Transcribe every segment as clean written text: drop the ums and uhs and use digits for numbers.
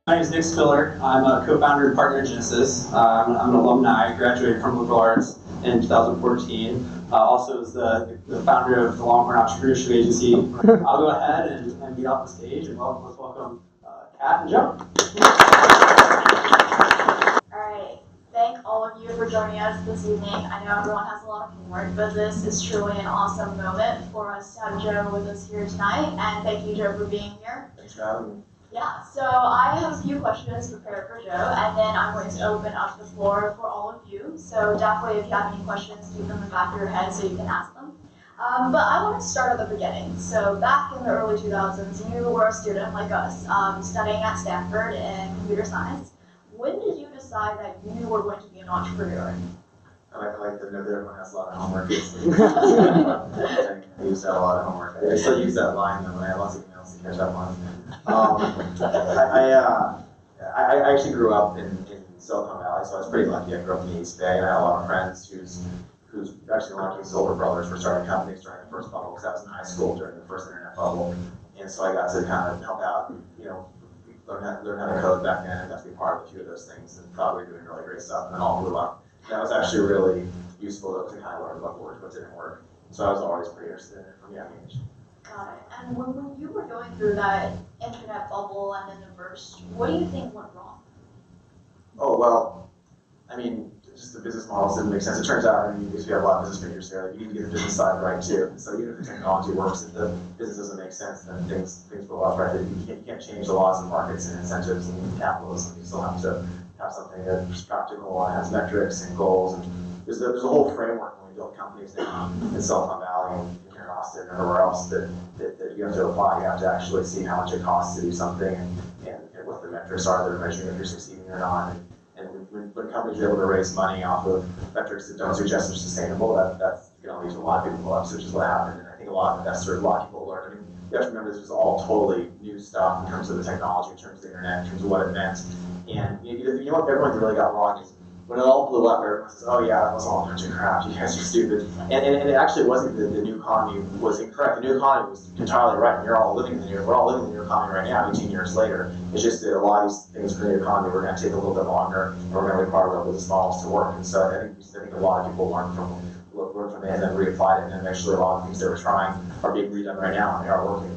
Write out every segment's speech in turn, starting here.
My name is Nick Spiller. I'm a co-founder and partner at Genesis. I'm an alumni. I graduated from liberal arts in 2014. Also as the founder of the Longhorn Entrepreneurship Agency. I'll go ahead and get off the stage and let's welcome Kat and Joe. Alright, thank all of you for joining us this evening. I know everyone has a lot of homework, but this is truly an awesome moment for us to have Joe with us here tonight. And thank you, Joe, for being here. Thanks for having me. Yeah, so I have a few questions prepared for Joe, and then I'm going to open up the floor for all of you. So definitely, if you have any questions, keep them in the back of your head so you can ask them. But I want to start at the beginning. So back in the early 2000s, you were a student like us, studying at Stanford in computer science. When did you decide that you were going to be an entrepreneur? I like to know that everyone has a lot of homework. I used to have a lot of homework. I still use that line though, when I have lots of emails to catch up on. I actually grew up in Silicon Valley, so I was pretty lucky. I grew up in the East Bay, and I had a lot of friends who's actually one of his older brothers were starting companies during the first bubble, because I was in high school during the first internet bubble, and so I got to kind of help out, learn how to code back then, and got to be part of a few of those things, and thought we were doing really great stuff, and then all blew up. That was actually really useful to kind of learn what worked, what didn't work. So I was always pretty interested in it from a young age. Got it. And when you were going through that internet bubble and then the burst, what do you think went wrong? Oh, well, I mean, just the business models didn't make sense. It turns out, because we have a lot of business figures here, you need to get the business side right too. So even if the technology works, if the business doesn't make sense, then things blow up, right? You can't change the laws and markets and incentives and capitalism. You still have to have something that's practical and has metrics and goals. And there's a whole framework when we build companies now in Silicon Valley and here in Austin and everywhere else that you have to apply. You have to actually see how much it costs to do something and what the metrics are that are measuring if you're succeeding or not. And when companies are able to raise money off of metrics that don't suggest they're sustainable, that's going to lead to a lot of people blow up, which is what happened. And I think a lot of investors, a lot of people learned. I mean, you have to remember this was all totally new stuff in terms of the technology, in terms of the internet, in terms of what it meant. And you know what everyone really got wrong is when it all blew up, everyone says, oh yeah, that was all a bunch of crap, you guys are stupid. And it actually wasn't the new economy was incorrect. The new economy was entirely right, and we're all living in the new economy right now, 18 years later. It's just that a lot of these things for the new economy were going to take a little bit longer, and we're going to require our business models to work. And so I think a lot of people learned from it and then reapplied it, and actually a lot of things they were trying are being redone right now, and they are working.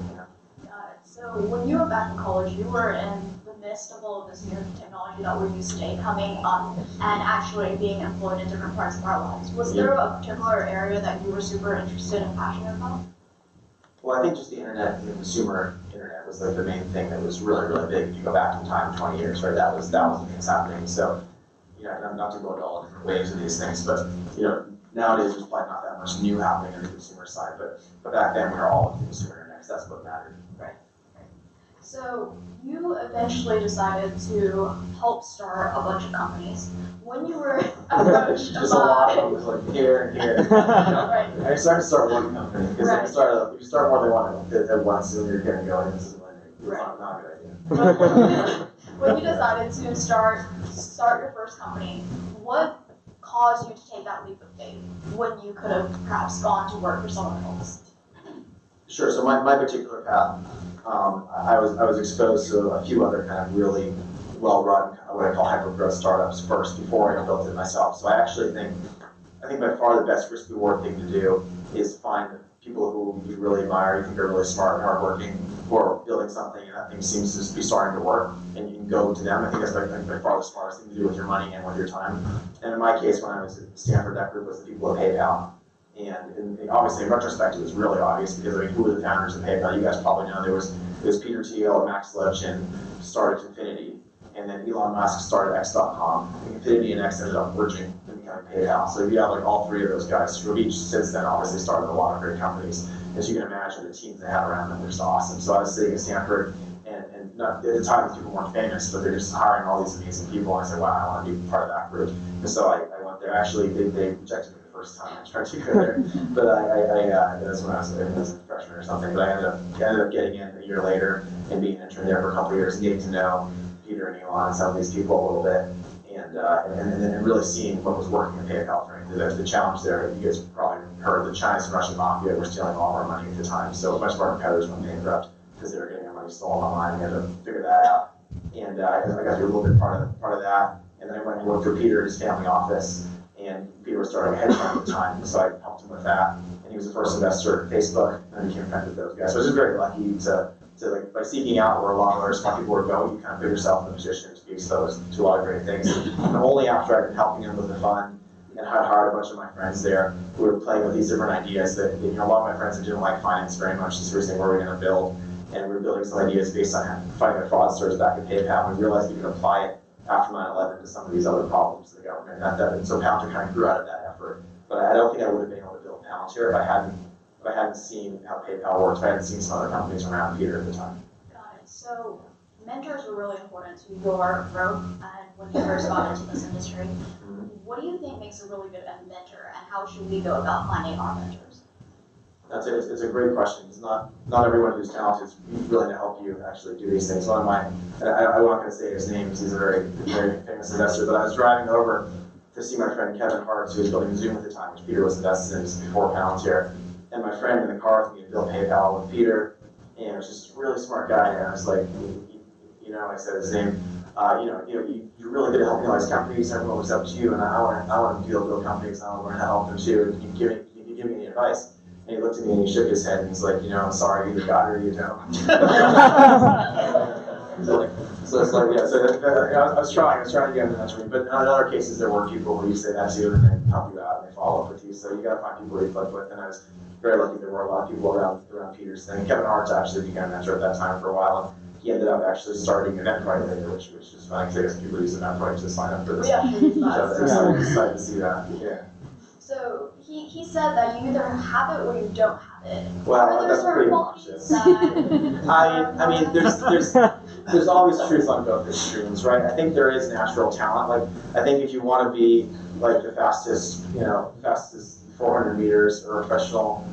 Got it. So when you were back in college, you were in the midst of all of this new technology that we use today coming up and actually being employed in different parts of our lives. Was there a particular area that you were super interested and passionate about? Well, I think just the internet, the consumer internet was like the main thing that was really, really big. If you go back in time 20 years, right, that was the thing that's happening. So, and I'm not to go into all different waves of these things, but, nowadays there's probably not that much new happening on the consumer side, but back then we were all in the consumer internet, because that's what mattered. Right. So you eventually decided to help start a bunch of companies. When you were approached Just a lot of them, was like here and here. Right. I started to start one company, because if you start more than one at once, then you're going to go, this is not a good idea. When you decided to start your first company, what caused you to take that leap of faith when you could have perhaps gone to work for someone else? Sure. So my particular path, I was exposed to a few other kind of really well-run, what I call hyper-growth startups first before I built it myself. So I think by far the best risk-reward thing to do is find people who you really admire, you think are really smart and hardworking, who are building something and that thing seems to be starting to work, and you can go to them. I think that's by far the smartest thing to do with your money and with your time. And in my case, when I was at Stanford, that group was the people at PayPal. And obviously, in retrospect, it was really obvious because, who were the founders of PayPal? You guys probably know there was Peter Thiel and Max Levchin started Infinity, and then Elon Musk started X.com. Infinity and X ended up merging and becoming PayPal. So you have all three of those guys who have each since then obviously started a lot of great companies. As you can imagine, the teams they had around them were just awesome. So I was sitting at Stanford, and not, at the time, people weren't famous, but they're just hiring all these amazing people. And I said, wow, I want to be part of that group. And so I went there. Actually, they rejected me the first time I tried to go there, but that's when I was a freshman or something. But I ended up getting in a year later and being an intern there for a couple of years and getting to know Peter and Elon and some of these people a little bit, and then really seeing what was working at PayPal. Frankly, the challenge there, you guys probably heard, the Chinese and Russian mafia were stealing all of our money at the time. So a bunch of our competitors went bankrupt because they were getting their money stolen online. We had to figure that out. and I got to do a little bit part of that. And then I went and worked for Peter at his family office, and Peter was starting a hedge fund at the time, so I helped him with that. And he was the first investor at Facebook, and I became friends with those guys. So I was just very lucky to like, by seeking out where a lot of other smart people were going, you kind of put yourself in a position to be exposed to a lot of great things. And only after I'd been helping him with the fund and had hired a bunch of my friends there who were playing with these different ideas that, you know, a lot of my friends that didn't like finance very much, just were saying, what are we going to build? And we were building some ideas based on finding the fraudsters back at PayPal, and we realized we could apply it after 9/11 to some of these other problems of the government. And so Palantir kind of grew out of that effort. But I don't think I would have been able to build Palantir if I hadn't seen how PayPal works, if I hadn't seen some other companies around Peter at the time. Got it. So mentors were really important to your growth and when you first got into this industry. What do you think makes a really good mentor, and how should we go about finding our mentors? That's it. It's a great question. It's not everyone who's talented is willing to help you actually do these things. One of my, I'm not going to say his name because he's a very, very famous investor, but I was driving over to see my friend Kevin Hart, who was building Zoom at the time, which Peter was invested in just before Palantir. And my friend in the car with me had built PayPal with Peter, and he was just a really smart guy. And I was like, you know, I said his name. You're really good at helping all these companies. Everyone looks up to you, and I want to be able to build companies. I want to learn how to help them too. And can you give me any advice? And he looked at me and he shook his head and he's like, you know, I'm sorry, you either got it or you don't. So it's like, yeah. So I was trying to get him to mentor me. But in other cases, there were people who you say that to and they help you out and they follow up with you. So you got to find people you click with. And I was very lucky. There were a lot of people around Peter's thing. Kevin Hart actually became a mentor at that time for a while. And he ended up actually starting Eventbrite later, which is funny because I guess people use Eventbrite to sign up for this. Yeah, so I'm excited to see that. Yeah. So he said that you either have it or you don't have it. Well, that's pretty much it. I mean, there's always truth on both extremes, right? I think there is natural talent. Like, I think if you want to be like the fastest 400 meters or a professional,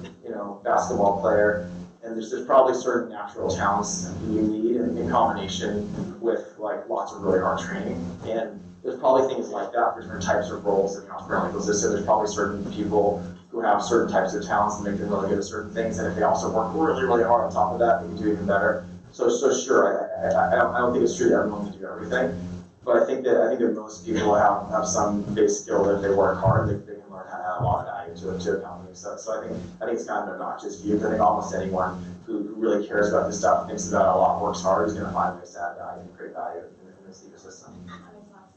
basketball player, and there's probably certain natural talents that you need in combination with like lots of really hard training. And there's probably things like that for different types of roles in the entrepreneurial ecosystem. There's probably certain people who have certain types of talents that make them really good at certain things, and if they also work really, really hard on top of that, they can do even better. So sure, I don't think it's true that everyone can do everything, but I think that most people have some base skill that if they work hard, they can learn how to add a lot of value to a company. So I think it's kind of a notches view. I think almost anyone who really cares about this stuff, thinks about it a lot, works hard, is going to find ways to add value and create value in this ecosystem.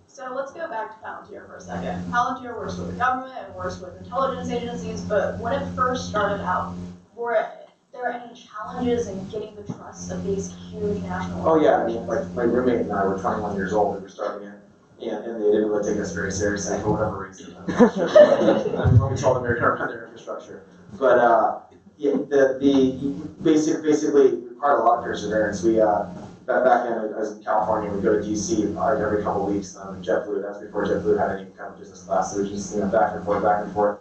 So let's go back to Palantir for a second. Palantir works with the government and works with intelligence agencies, but when it first started out, were there any challenges in getting the trust of these huge national organizations? Oh yeah, I mean, like my roommate and I were 21 years old when we were starting it, and they didn't really take us very seriously for whatever reason. I'm not sure. When we told them we were going to run their infrastructure. But basically required a lot of perseverance. We back then I was in California, we'd go to DC every couple of weeks. JetBlue, that's before JetBlue had any kind of business class, so we just back and forth.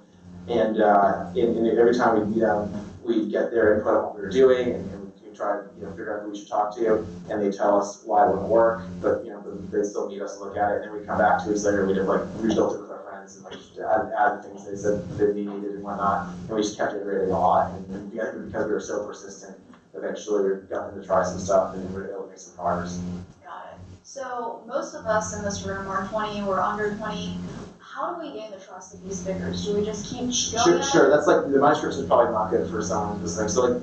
And every time we'd meet them, we'd get their input on what we were doing, and we'd try to figure out who we should talk to, and they'd tell us why it wouldn't work, but they'd still need us to look at it, and then we'd come back 2 weeks later, we'd have rebuilt it with our friends, and add the things they said that we needed and whatnot, and we just kept iterating a lot, and because we were so persistent, eventually we got them to try some stuff, and we were able to make some progress. Got it. So most of us in this room are 20, we're under 20. How do we gain the trust of these figures? Do we just keep going? Sure. That's like my description is probably not good for someone who's like, so like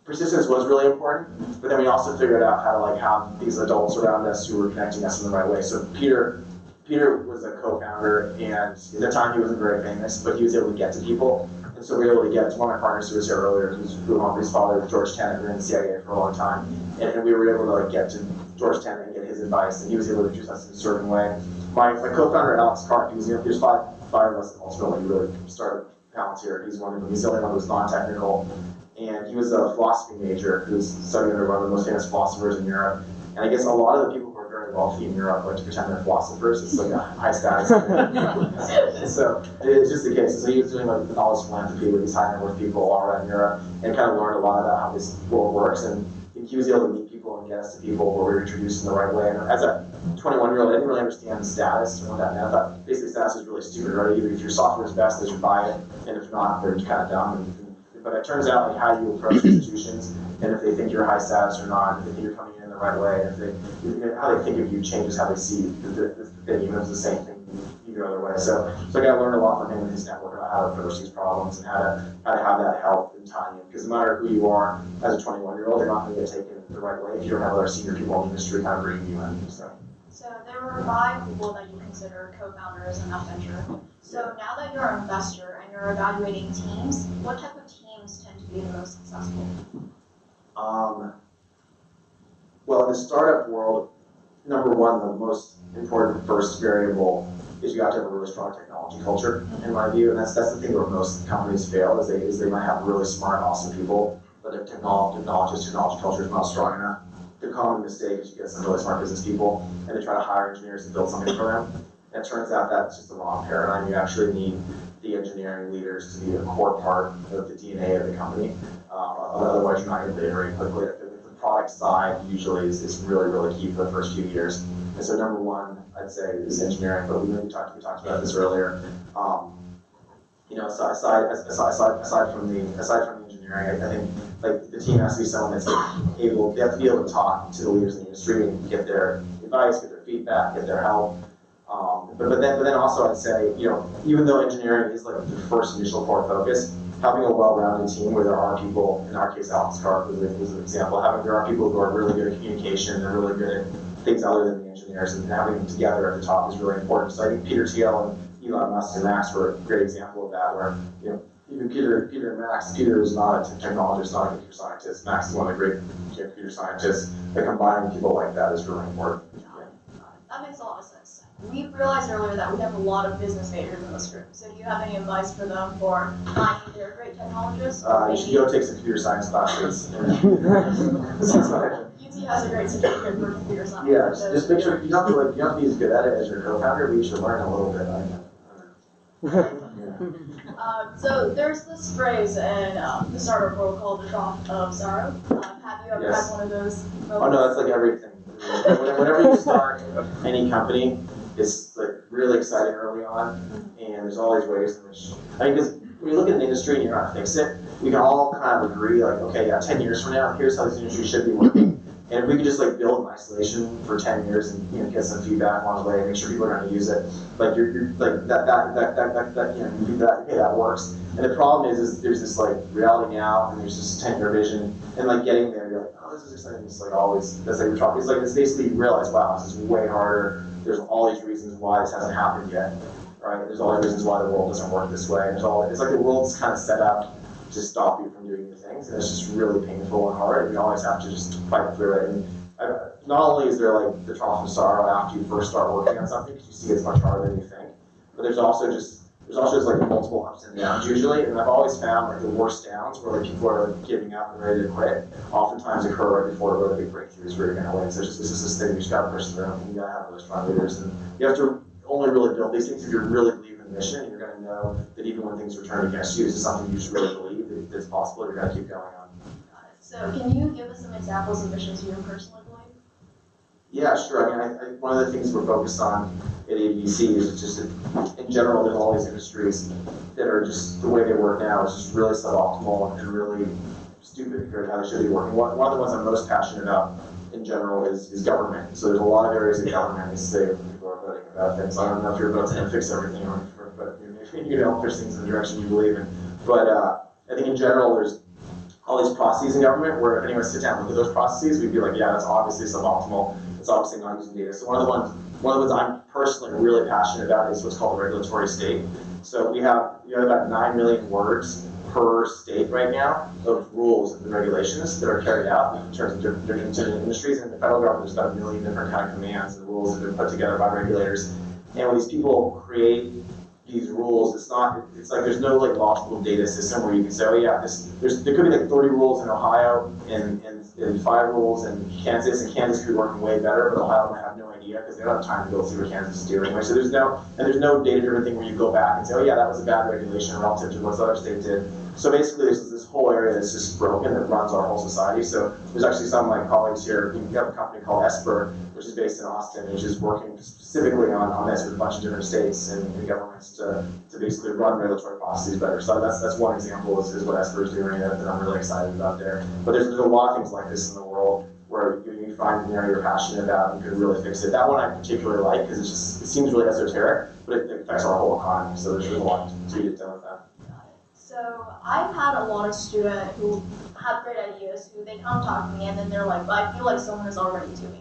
persistence was really important, but then we also figured out how to have these adults around us who were connecting us in the right way. So Peter was a co-founder, and at the time he wasn't very famous, but he was able to get to people. And so we were able to get to one of my partners who was here earlier, his father was George Tenet, who was in the CIA for a long time, and we were able to get to George Tenet and get his advice, and he was able to introduce us in a certain way. My co-founder Alex Clark, there's five of us ultimately really started Palantir. He's one of them. He's the only one who was non-technical, and he was a philosophy major who's studying under one of the most famous philosophers in Europe. And I guess a lot of the people who are very wealthy in Europe like to pretend they're philosophers. It's like a high status. So it's just the case. So he was doing all this philanthropy with these high net worth people all around Europe, and kind of learned a lot about how this world works. And he was able to meet people and get us to people where we were introduced in the right way. And as a 21-year-old, I didn't really understand status and what that meant. I thought basically status is really stupid, right? Either if your software is best, they should buy it, and if not, they're kind of dumb and but it turns out like how you approach institutions, and if they think you're high status or not, if they think you're coming in the right way, and how they think of you changes how they see the thing, even if it's the same thing either other way. So I got to learn a lot from him and his network about how to approach these problems and how to have that help and tie in. Because no matter who you are as a 21-year-old, you're not going to get taken the right way if you don't have other senior people in the industry kind of bringing you in. So there were 5 people that you consider co-founders in that venture. So now that you're an investor and you're evaluating teams, what type of teams tend to be the most successful? Well, in the startup world, number one, the most important first variable is you have to have a really strong technology culture, in my view, and that's the thing where most companies fail, is they might have really smart, awesome people, but their technology culture is not strong enough. The common mistake is you get some really smart business people, and they try to hire engineers to build something for them, and it turns out that's just the wrong paradigm. You actually need the engineering leaders to be a core part of the DNA of the company. Otherwise, you're not going to iterate quickly. The product side usually is really, really key for the first few years. And so number one, I'd say, is engineering. But we talked about this earlier. Aside from the engineering, I think like the team has to be someone that's able. They have to be able to talk to the leaders in the industry and get their advice, get their feedback, get their help. But then also I'd say, even though engineering is like the first initial core focus, having a well-rounded team where there are people, in our case, Alex Karp was an example, there are people who are really good at communication, they're really good at things other than the engineers, and having them together at the top is really important. So I think Peter Thiel and Elon Musk and Max were a great example of that, where, even Peter and Max, Peter is not a technologist, not a computer scientist. Max is one of the great computer scientists. But combining people like that is really important. That makes a lot of sense. We realized earlier that we have a lot of business majors in this group. So do you have any advice for them for finding their great technologists? You should go take some computer science classes. UT has a great certificate for computer science. Yeah, just make sure you don't have to be as good at it as your co-founder, but you should learn a little bit. So there's this phrase in the startup world called the trough of sorrow. Have you ever had one of those moments? Oh no, that's like everything. Whenever you start any company, it's like really exciting early on, and there's all these ways in which, because when you look at an industry and you're not to fix it, we can all kind of agree, like, okay, 10 years from now, here's how this industry should be working. And if we could just like build in isolation for 10 years and get some feedback along the way and make sure people are going to use it, like you're like that works. And the problem is there's this like reality now, and there's this 10-year vision, and like getting there, you're like, oh, this is exciting. It's like always, that's like it's basically you realize, wow, this is way harder. There's all these reasons why this hasn't happened yet, right? There's all these reasons why the world doesn't work this way. It's like the world's kind of set up to stop you from doing new things, and it's just really painful and hard, and you always have to just fight through it. And not only is there like the trough of sorrow after you first start working on something, because you see it's much harder than you think, but there's also just like multiple ups and downs usually, and I've always found like the worst downs where like people are like giving up and ready to quit oftentimes occur right before really big breakthroughs where you're going to win. So this is this thing you just got to push through, and you got to have really strong leaders, and you have to only really build these things if you really believe in the mission, and you're going to know that even when things return against you, this is something you should really believe that it's possible. You're going to keep going on. Got it. So can you give us some examples of missions you personally believe? Yeah, sure. I mean, one of the things we're focused on at ABDC is just that in general, there's all these industries that are just the way they work now is just really suboptimal and really stupid compared to how they should be working. One of the ones I'm most passionate about in general is government. So there's a lot of areas in government that say people are voting about things. I don't know if you're voting to fix everything, but maybe push things in the direction you believe in. But I think in general, there's all these processes in government where if anyone sit down and look at those processes, we'd be like, yeah, that's obviously suboptimal. It's obviously not using data. So one of the ones I'm personally really passionate about is what's called the regulatory state. So we have about 9 million words per state right now of rules and regulations that are carried out in terms of different industries. And in the federal government, there's about 1 million different kind of commands and rules that have been put together by regulators. And when these people create these rules, it's like there's no like logical data system where you can say, oh yeah, there could be like 30 rules in Ohio and 5 rules in Kansas, and Kansas could be working way better, but Ohio might have no idea because they don't have time to go see what Kansas is doing. So there's no data-driven thing where you go back and say, oh yeah, that was a bad regulation relative to what this other state did. So basically, there's this whole area that's just broken that runs our whole society. So there's actually some of my colleagues here. We have a company called Esper which is based in Austin, which is working specifically on this with a bunch of different states and governments to basically run regulatory processes better. So that's one example is what Esper is doing that I'm really excited about there. But there's a lot of things like this in the world where you find an area you're passionate about and could really fix it. That one I particularly like because it seems really esoteric, but it affects our whole economy. So there's a lot to get done with that. So I've had a lot of students who have great ideas who they come talk to me and then they're like, but I feel like someone is already doing it.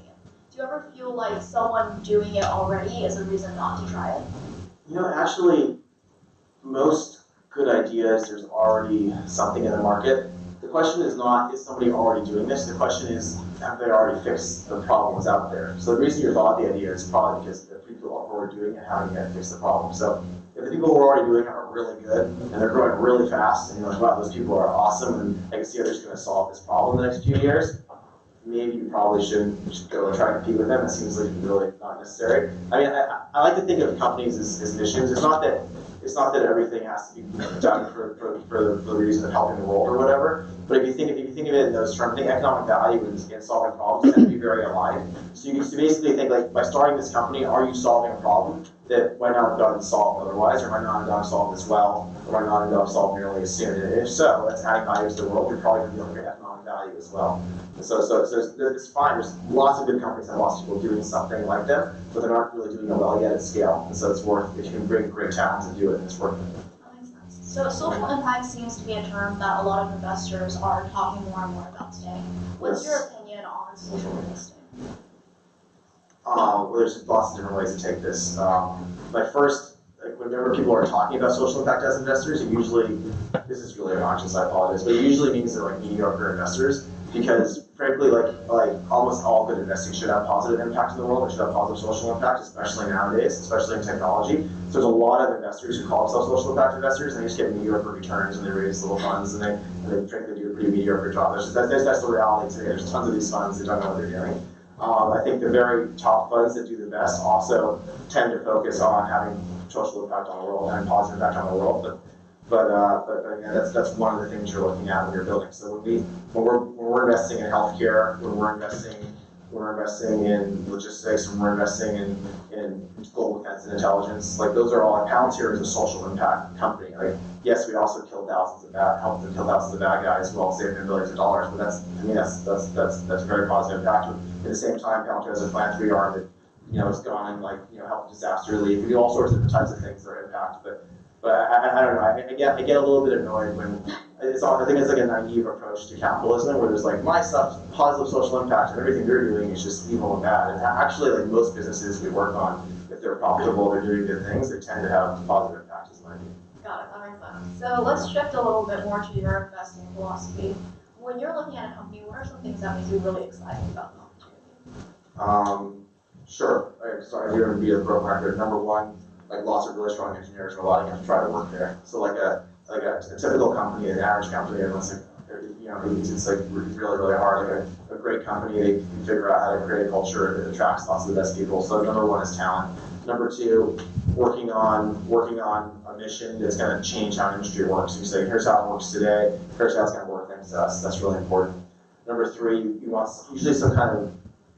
Do you ever feel like someone doing it already is a reason not to try it? You know, actually, most good ideas, there's already something in the market. The question is not, is somebody already doing this? The question is, have they already fixed the problems out there? So the reason you thought the idea is probably because the people who are already doing it haven't yet fixed the problem. So if the people who are already doing it are really good and they're growing really fast, and you're like, wow, those people are awesome, and I can see how they're just going to solve this problem in the next few years, maybe you probably shouldn't just go and try to compete with them. It seems like really not necessary. I mean, I like to think of companies as missions. It's not that everything has to be done for the reason of helping the world or whatever. But if you think of it in those terms, I think economic value and solving problems tend to be very aligned. So you basically think like, by starting this company, are you solving a problem that might not have gotten solved otherwise, or might not have gotten solved as well, or might not have gotten solved nearly as soon? And if so, that's adding value to the world. You're probably going to be looking at economic value as well. And so it's fine. There's lots of good companies and lots of people doing something like them, but they're not really doing it well yet at scale. And so it's worth, if you can bring great talent to do it, it's worth it. That makes sense. So social impact seems to be a term that a lot of investors are talking more and more about today. What's your opinion on social investing? Well, there's lots of different ways to take this. Whenever people are talking about social impact as investors, it usually, this is really obnoxious, I apologize, but it usually means they're like mediocre investors, because frankly, like almost all good investing should have positive impact in the world, it should have positive social impact, especially nowadays, especially in technology. So there's a lot of investors who call themselves social impact investors, and they just get mediocre returns, and they raise little funds, and they frankly do a pretty mediocre job. That's the reality today. There's tons of these funds that don't know what they're doing. I think the very top funds that do the best also tend to focus on having social impact on the world, having positive impact on the world. But again, that's one of the things you're looking at when you're building. So when we're investing in healthcare, when we're investing in logistics, when we're investing in global defense and intelligence, like those are all. Like Palantir is a social impact company. Like yes, we also killed helped to kill thousands of bad guys while saving them billions of dollars. But that's very positive impact. At the same time, Palantir has a philanthropy arm that has gone and help disaster relief. We do all sorts of different types of things that are impact. But I don't know. I get a little bit annoyed when I think it's like a naive approach to capitalism where there's like my stuff's positive social impact and everything they're doing is just evil and bad. And actually, like most businesses we work on, if they're profitable, they're doing good things, they tend to have positive impact, is my view. Got it. That makes sense. So let's shift a little bit more to your investing philosophy. When you're looking at a company, what are some things that make you really excited about the opportunity? Sure. Sorry, you're going to be a broken record. Number one, like lots of really strong engineers are allowing them to try to work there. So like a typical company, an average company, unless it's like really hard. Like a great company, they can figure out how to create a culture that attracts lots of the best people. So number one is talent. Number two, working on a mission that's going to change how industry works. You say, here's how it works today. Here's how it's going to work thanks to us. That's really important. Number three, you want usually some kind of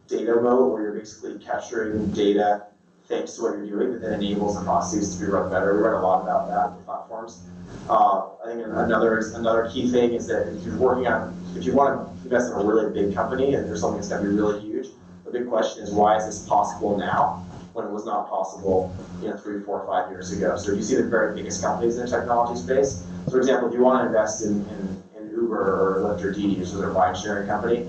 data mode where you're basically capturing data thanks to what you're doing that then enables the processes to be run better. We learn a lot about that with platforms. I think another key thing is that if you want to invest in a really big company and there's something that's going to be really huge, the big question is why is this possible now when it was not possible 3, 4, 5 years ago? So you see the very biggest companies in the technology space. So for example, if you want to invest in Uber or Lyft or Didi, which is a ride sharing company,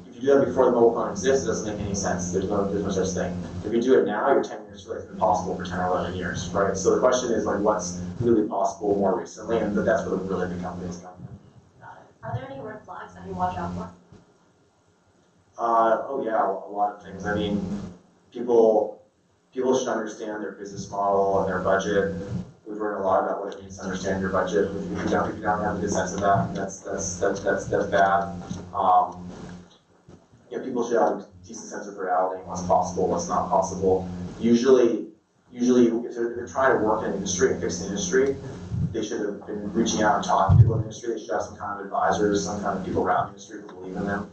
if you do that before the mobile phone exists, it doesn't make any sense. There's no such thing. If you do it now, you're 10 years too late. It's been possible for 10 or 11 years, right? So the question is like, what's really possible more recently? And that's where the really big companies come from. Got it. Are there any red flags that you watch out for? Oh yeah, a lot of things. I mean, people should understand their business model and their budget. We've learned a lot about what it means to understand your budget. If you don't have a good sense of that, that's bad. People should have a decent sense of reality and what's possible, what's not possible. Usually, if they're trying to work in an industry and fix the industry, they should have been reaching out and talking to people in the industry. They should have some kind of advisors, some kind of people around the industry who believe in them.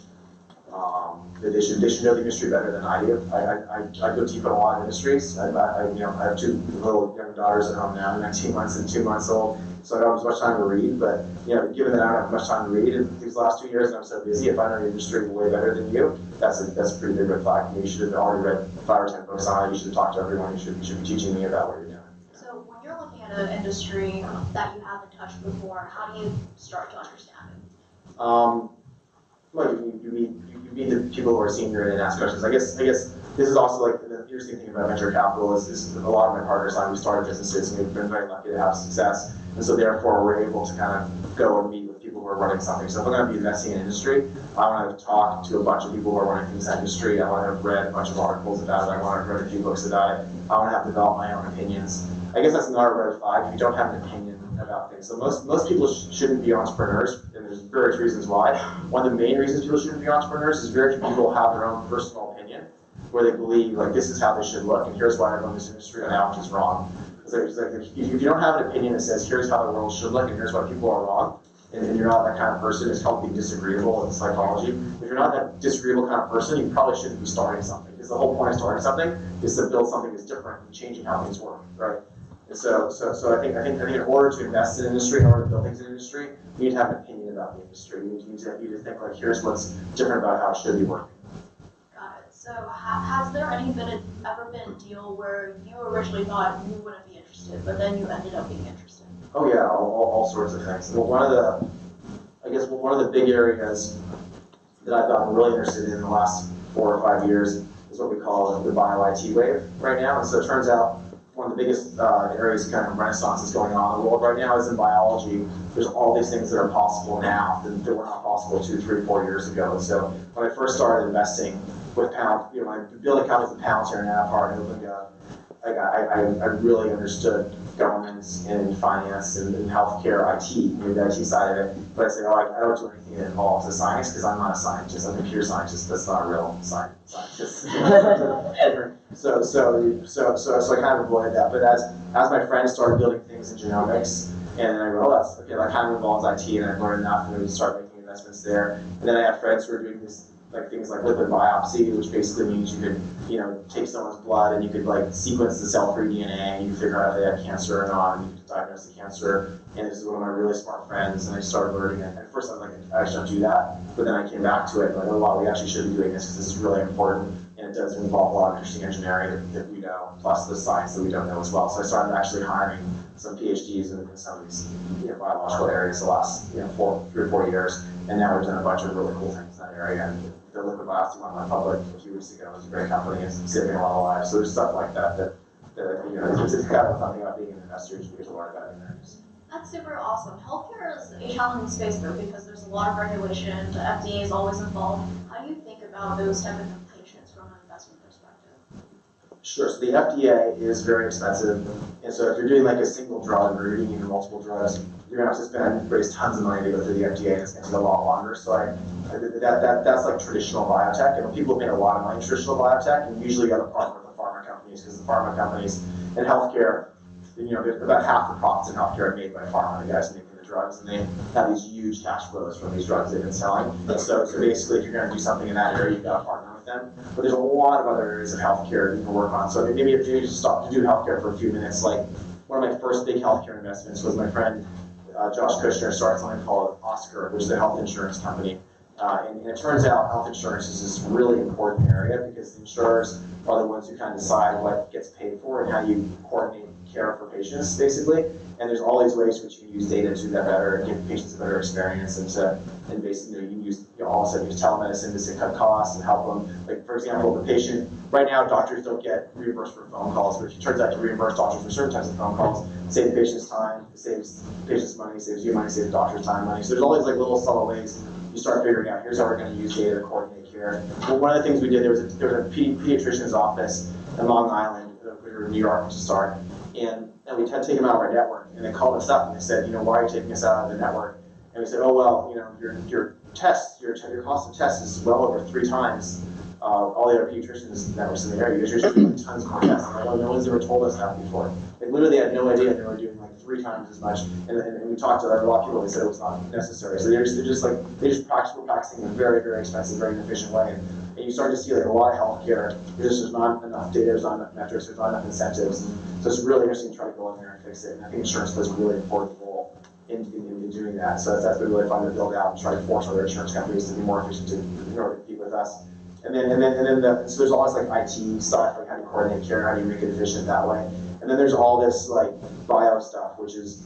They should know the industry better than I do. I go deep in a lot of industries. I have two little young daughters at home now, 19 months and 2 months old, so I don't have as much time to read. But given that I don't have much time to read, and these last 2 years and I'm so busy, if I know the industry way better than you, that's a pretty big red flag. You should have already read 5 or 10 books on it. You should have talked to everyone. You should be teaching me about what you're doing. So when you're looking at an industry that you haven't touched before, how do you start to understand it? Well, you meet the people who are senior and ask questions. I guess this is also like the interesting thing about venture capital is a lot of my partners and I, we started businesses and we've been very lucky to have success. And so therefore we're able to kind of go and meet with people who are running something. So if I'm going to be investing in industry, I want to talk to a bunch of people who are running things in that industry. I want to have read a bunch of articles about it. I want to have read a few books about it. I want to have developed my own opinions. I guess that's not a red flag if you don't have an opinion about things. So most people shouldn't be entrepreneurs, and there's various reasons why. One of the main reasons people shouldn't be entrepreneurs is very few people have their own personal opinion, where they believe like this is how this should look, and here's why I run this industry and how which is wrong. Because if you don't have an opinion that says here's how the world should look and here's why people are wrong, and you're not that kind of person, it's called being disagreeable in psychology. If you're not that disagreeable kind of person, you probably shouldn't be starting something. Because the whole point of starting something is to build something that's different and changing how things work, right? And so I think in order to invest in industry, in order to build things in industry, you need to have an opinion about the industry. You need to think like, here's what's different about how it should be working. Got it. So has there ever been a deal where you originally thought you wouldn't be interested, but then you ended up being interested? Oh yeah, all sorts of things. And one of the big areas that I've gotten really interested in the last 4 or 5 years is what we call the bio-IT wave right now. And so it turns out one of the biggest areas of kind of renaissance that's going on in the world right now is in biology. There's all these things that are possible now that were not possible 2, 3, 4 years ago. And so when I first started investing with Palantir, when I built accounts with Palantir and Apart and OpenGov, I really understood governments and finance and healthcare, IT, the IT side of it. But I say, I don't do anything that involves the science because I'm not a scientist. I'm a computer scientist. That's not a real scientist. So I kind of avoided that. But as my friends started building things in genomics, and then I go, that's okay. That kind of involves IT, and I've learned enough, and we start making investments there. And then I have friends who are doing this. Like things like lipid biopsy, which basically means you could, take someone's blood and you could like sequence the cell-free DNA and you figure out if they have cancer or not, and you could diagnose the cancer. And this is one of my really smart friends, and I started learning it. At first I was like, I actually don't do that, but then I came back to it, like, oh wow, we actually should be doing this because this is really important, and it does involve a lot of interesting engineering that we know, plus the science that we don't know as well. So I started actually hiring some PhDs in some of these biological areas the last 3 or 4 years, and now we've done a bunch of really cool things in that area. And the lipid biopsy one went public a few weeks ago. It was a great company. It's saving a lot of lives. So there's stuff like that it's kind of a fun thing about being an investor. You get to learn about it. That's super awesome. Healthcare is a challenging space though because there's a lot of regulation. The FDA is always involved. How do you think about those type of implications from an investment perspective? Sure. So the FDA is very expensive, and so if you're doing like a single drug or you're doing even multiple drugs, you're gonna have to raise tons of money to go through the FDA, and it's gonna take a lot longer. So that's like traditional biotech, and when people have made a lot of money in traditional biotech, and usually you got to partner with the pharma companies because the pharma companies in healthcare, about half the profits in healthcare are made by pharma, the guys making the drugs, and they have these huge cash flows from these drugs they've been selling. And so basically, if you're going to do something in that area, you've got to partner with them. But there's a lot of other areas of healthcare you can work on. So maybe if you just stop to do healthcare for a few minutes, like one of my first big healthcare investments was my friend Josh Kushner started something called Oscar, which is a health insurance company. And it turns out health insurance is this really important area because the insurers are the ones who kind of decide what gets paid for and how you coordinate care for patients, basically. And there's all these ways which you can use data to do that better and give patients a better experience, and basically you can use all of a sudden use telemedicine to cut costs and help them. Like for example, the patient right now doctors don't get reimbursed for phone calls, but it turns out to reimburse doctors for certain types of phone calls, save the patient's time, saves the patient's money, saves you money, saves the doctor's time money. So there's all these like little subtle ways you start figuring out here's how we're going to use data to coordinate care. Well, one of the things we did, there was a pediatrician's office in Long Island, we were in New York to start, and we had to take them out of our network, and they called us up and they said, why are you taking us out of the network? And we said, oh well, your cost of tests is well over 3 times all the other pediatricians that were in the area, you guys are just doing tons more tests. I'm like, oh, no one's ever told us that before. They literally had no idea they were doing like 3 times as much. And we talked to a lot of people, they said it was not necessary. So they just practicing in a very, very expensive, very inefficient way. And you start to see like a lot of healthcare, there's not enough data, there's not enough metrics, there's not enough incentives. So it's really interesting to try to go in there and fix it. And I think insurance plays a really important role in doing that. So that's been really fun to build out and try to force other insurance companies to be more efficient in order to compete with us. So there's always like IT stuff, like how do you coordinate care, how do you make it efficient that way. And then there's all this like bio stuff, which is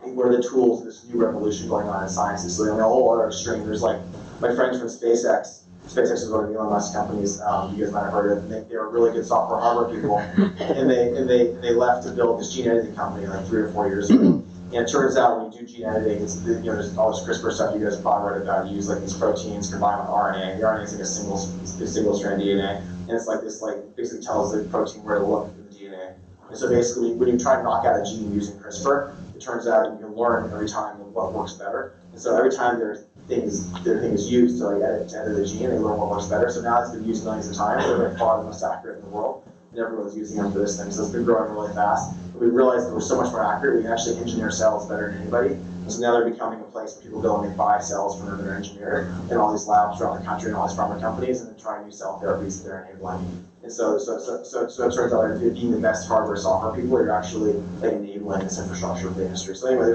where the tools, this new revolution going on in sciences. So on a whole other extreme, there's like my friends from SpaceX. SpaceX is one of the Elon Musk companies you guys might have heard of. They were really good software hardware people, and they left to build this gene editing company like 3 or 4 years ago. And it turns out when you do gene editing, there's all this CRISPR stuff you guys probably read about. You use like these proteins combined with RNA. The RNA is like a single strand DNA, and it's like this basically tells the protein where to look in the DNA. And so basically, when you try to knock out a gene using CRISPR, it turns out you can learn every time what works better. And so every time their thing is used to like edit the gene, they learn what works better. So now it's been used millions of times. They're by far the most accurate in the world, and everyone's using them for this thing. So it's been growing really fast. But we realized that we're so much more accurate. We can actually engineer cells better than anybody. And so now they're becoming a place where people go and they buy cells from them that are engineered in all these labs around the country and all these pharma companies, and then try new cell therapies that they're enabling. And so it turns out that if you're being the best hardware software people, you're actually like enabling this infrastructure of the industry. So anyway,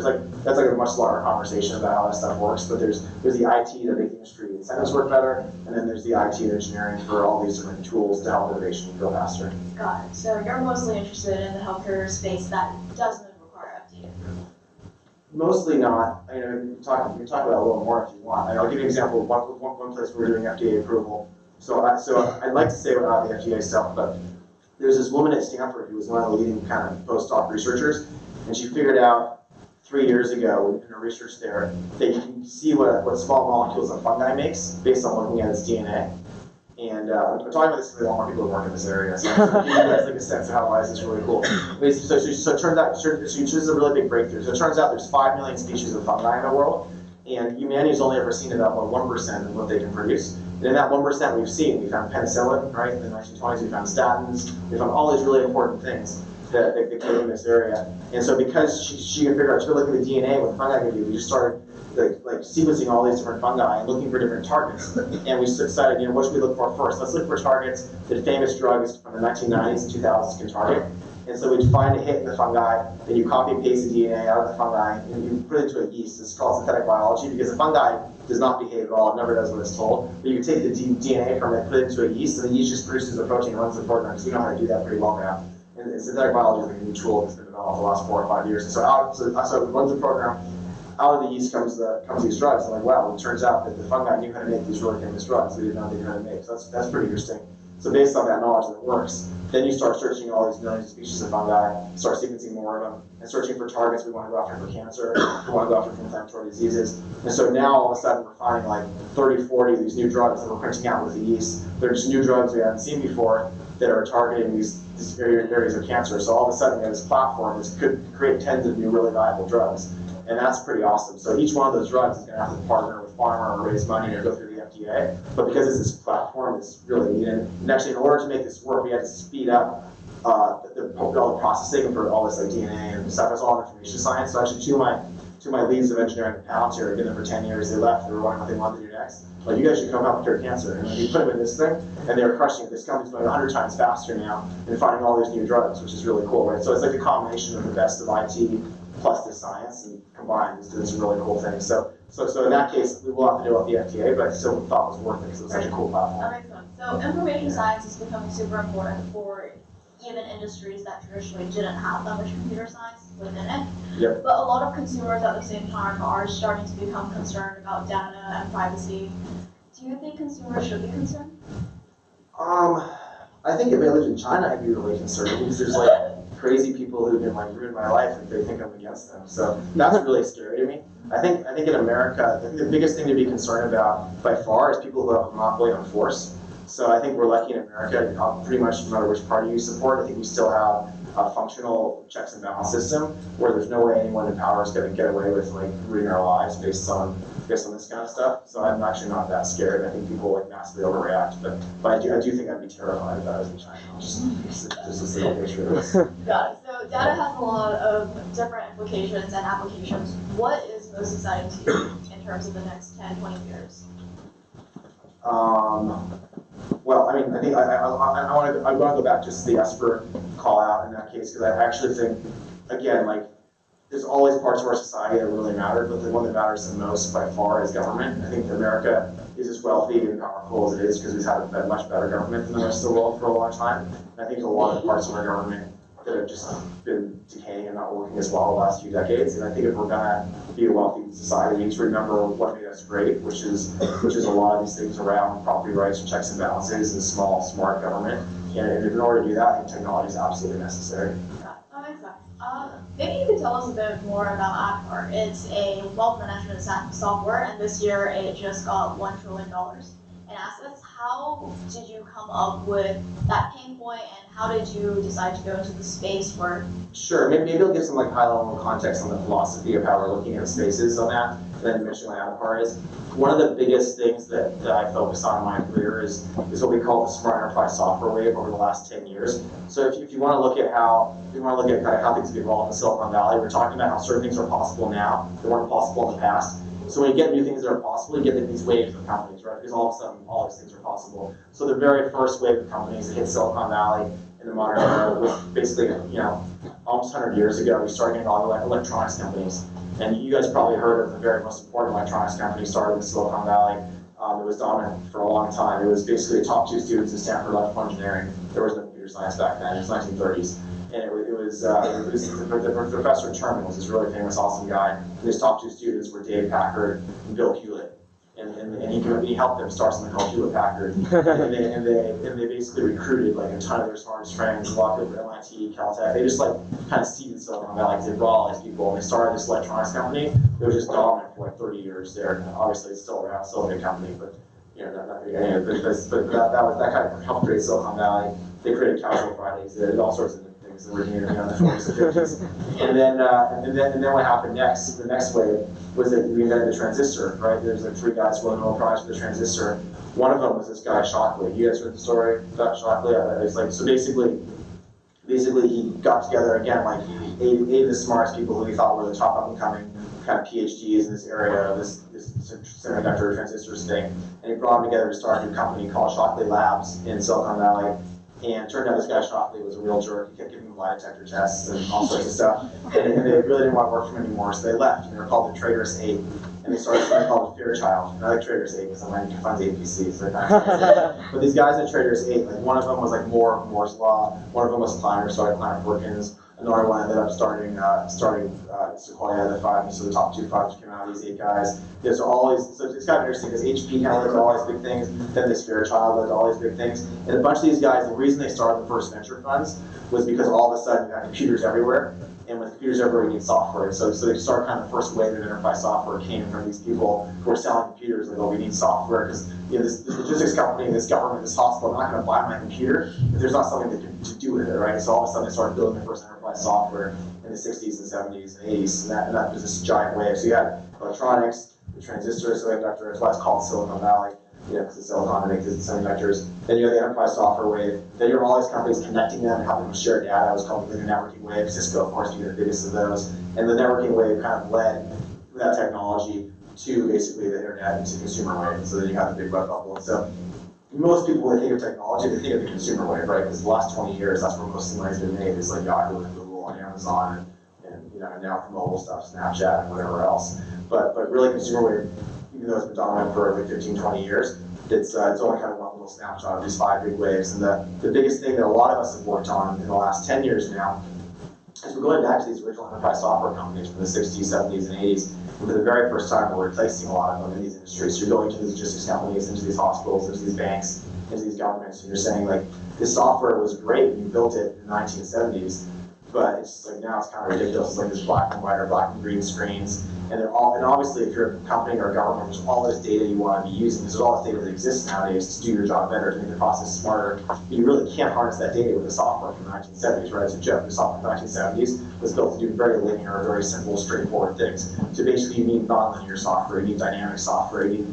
that's like a much larger conversation about how that stuff works. But there's the IT to make the industry incentives work better, and then there's the IT and engineering for all these different tools to help innovation go faster. Got it. So you're mostly interested in the healthcare space that doesn't require FDA approval. Mostly not. We can talk about it a little more if you want. I'll give you an example of one place where we're doing FDA approval. So I'd like to say about the FDA stuff, but there's this woman at Stanford who was one of the leading kind of postdoc researchers, and she figured out 3 years ago in her research there that you can see what small molecules a fungi makes based on looking at its DNA. And I'm talking about this because a lot more people work in this area, so you guys like a sense of how why this is really cool. So it turns out, this is a really big breakthrough. So it turns out there's 5 million species of fungi in the world, and humanity's only ever seen about 1% of what they can produce. And in that 1% we found penicillin, right? In the 1920s, we found statins, we found all these really important things that came in this area. And so because she could figure out, she could look at the DNA what fungi could do, we just started like sequencing all these different fungi and looking for different targets. And we decided, what should we look for first? Let's look for targets that famous drugs from the 1990s and 2000s can target. And so we'd find a hit in the fungi, then you copy and paste the DNA out of the fungi, and you put it into a yeast. It's called synthetic biology because the fungi does not behave at all. It never does what it's told. But you can take the DNA from it, put it into a yeast, and the yeast just produces a protein and runs the program. So we know how to do that pretty well now. And synthetic biology is like a new tool that's been developed the last 4 or 5 years. And so it runs the program. Out of the yeast comes these drugs. And like, wow, it turns out that the fungi knew how to make these really famous drugs. We didn't know they knew how to make. So that's pretty interesting. So based on that knowledge that it works, then you start searching all these millions of species of fungi, start sequencing more of them, and searching for targets we want to go after for cancer, we want to go after for inflammatory diseases. And so now all of a sudden we're finding like 30, 40 of these new drugs that we're printing out with the yeast. They're just new drugs we haven't seen before that are targeting these areas of cancer. So all of a sudden we have this platform that could create tens of new really valuable drugs. And that's pretty awesome. So each one of those drugs is going to have to partner with pharma or raise money or go through the FDA. But because it's this platform, it's really neat. And actually, in order to make this work, we had to speed up all the processing for all this like DNA and stuff. It's all information science. So actually, two of my leads of engineering at Palantir had been there for 10 years. They left. They were wondering what they wanted to do next. Like, you guys should come help cure cancer. And you put them in this thing, and they were crushing it. This company's going 100 times faster now and finding all these new drugs, which is really cool, right? So it's like a combination of the best of IT plus this science, and combined is doing some really cool things. So in that case, we will have to deal with the FDA, but I still thought it was worth it because it was such a cool platform. That makes sense. So information science is becoming super important for even industries that traditionally didn't have that much computer science within it. Yep. But a lot of consumers at the same time are starting to become concerned about data and privacy. Do you think consumers should be concerned? I think if I lived in China, I'd be really concerned because there's like crazy people who can like ruin my life if they think I'm against them. So that's really scary to me. I think in America, I think the biggest thing to be concerned about by far is people who have a monopoly on force. So I think we're lucky in America, pretty much no matter which party you support, I think we still have a functional checks and balance system where there's no way anyone in power is going to get away with like ruining our lives based on based on this kind of stuff. So I'm actually not that scared. I think people like massively overreact, but I do think I'd be terrified if I was in China. Just a simple picture of this. Got it. So data has a lot of different implications and applications. What is most exciting to you in terms of the next 10, 20 years? Well, I mean, I think I want to go back just to the Esper call out in that case, because I actually think, again, like, there's always parts of our society that really matter, but the one that matters the most by far is government. I think America is as wealthy and powerful as it is because we've had a much better government than the rest of the world for a long time. And I think a lot of parts of our government that have just been decaying and not working as well the last few decades. And I think if we're gonna be a wealthy society, we need to remember what made us great, which is a lot of these things around property rights and checks and balances and small, smart government. And in order to do that, I think technology is absolutely necessary. That makes sense. Maybe you could tell us a bit more about Adcar. It's a wealth management software, and this year it just got $1 trillion in assets. How did you come up with that pain point, and how did you decide to go into the space for? Sure, maybe I'll give some like high-level context on the philosophy of how we're looking at spaces on that, and then mention what Adcar is. One of the biggest things that I focused on in my career is what we call the smart enterprise software wave over the last 10 years. So if you want to look at kind of how things have evolved in Silicon Valley, we're talking about how certain things are possible now that weren't possible in the past. So when you get new things that are possible, you get these waves of companies, right? Because all of a sudden, all these things are possible. So the very first wave of companies that hit Silicon Valley in the modern era was basically, almost 100 years ago, we started getting all the electronics companies. And you guys probably heard of the very most important electronics company started in Silicon Valley. It was dominant for a long time. It was basically the top 2 students in Stanford Electrical Engineering. There was no computer science back then. It was 1930s. And the professor Terman was this really famous, awesome guy. And his top 2 students were Dave Packard and Bill Hewlett. And he helped them start something called Hewlett Packard. and they basically recruited like a ton of their smartest friends, locked up at MIT, Caltech. They just like kind of seeded Silicon Valley because they brought all these people, and they started this electronics company that was just dominant for like 30 years there. And obviously it's still around, still a big company, but that kind of helped create Silicon Valley. They created Casual Fridays. They did all sorts of things that were near the 40s and 50s. And then what happened next? The next wave was that we invented the transistor, right? There's like 3 guys who won the Nobel Prize for the transistor. One of them was this guy Shockley. You guys heard the story about Shockley? It's like, so basically he got together again, like 8 of the smartest people who he thought were the top up and coming kind of PhDs in this area of this semiconductor transistors thing, and he brought them together to start a new company called Shockley Labs in Silicon Valley. And it turned out this guy Shockley was a real jerk. He kept giving them lie detector tests and all sorts of stuff. And they really didn't want to work for him anymore, so they left. And they were called the Traitorous 8. And they started something called Fairchild. And I like Traitorous 8 because I'm like, funds APC. So but these guys at Traitorous 8, like one of them was like Moore's Law. One of them was Kleiner, started Kleiner Perkins. Another one ended up starting Sequoia, the 5. So the top 2 funds came out of these 8 guys. There's always, so it's kind of interesting because HP kind of does all these big things, then this Fairchild does all these big things. And a bunch of these guys, the reason they started the first venture funds was because all of a sudden you had computers everywhere. And with computers everywhere, you need software. So they started kind of the first wave of enterprise software came from these people who were selling computers. Like, oh, we need software because this logistics company, this government, this hospital, I'm not going to buy my computer if there's not something to do with it, right? So all of a sudden, they started building the first enterprise software in the 60s and 70s and 80s, and that was this giant wave. So you had electronics, the transistors, semiconductor, that's why it's called Silicon Valley. Because it's silicon to make the semiconductors. Then you have the enterprise software wave. Then you have all these companies connecting them and helping them share data. It was called the networking wave. Cisco, of course, being the biggest of those. And the networking wave kind of led that technology to basically the internet and to consumer wave. So then you have the big web bubble. So most people, when they think of technology, they think of the consumer wave, right? Because the last 20 years, that's where most of the money's been made. It's like Yahoo and Google and Amazon and now with mobile stuff, Snapchat and whatever else. But really consumer wave, even though it's been dominant for like 15, 20 years, it's only kind of one little snapshot of these 5 big waves. And the biggest thing that a lot of us have worked on in the last 10 years now is we're going back to these original enterprise software companies from the 60s, 70s, and 80s. And for the very first time, we're replacing a lot of them in these industries. So you're going to these logistics companies, into these hospitals, into these banks, into these governments, and you're saying, like, this software was great when you built it in the 1970s, but it's just like now it's kind of ridiculous. It's like this black and white or black and green screens. And obviously, if you're a company or a government, there's all this data you want to be using. There's all this data that exists nowadays to do your job better, to make the process smarter. But you really can't harness that data with the software from the 1970s, right? It's a joke, the software from the 1970s was built to do very linear, very simple, straightforward things. So basically you need non-linear software, you need dynamic software, you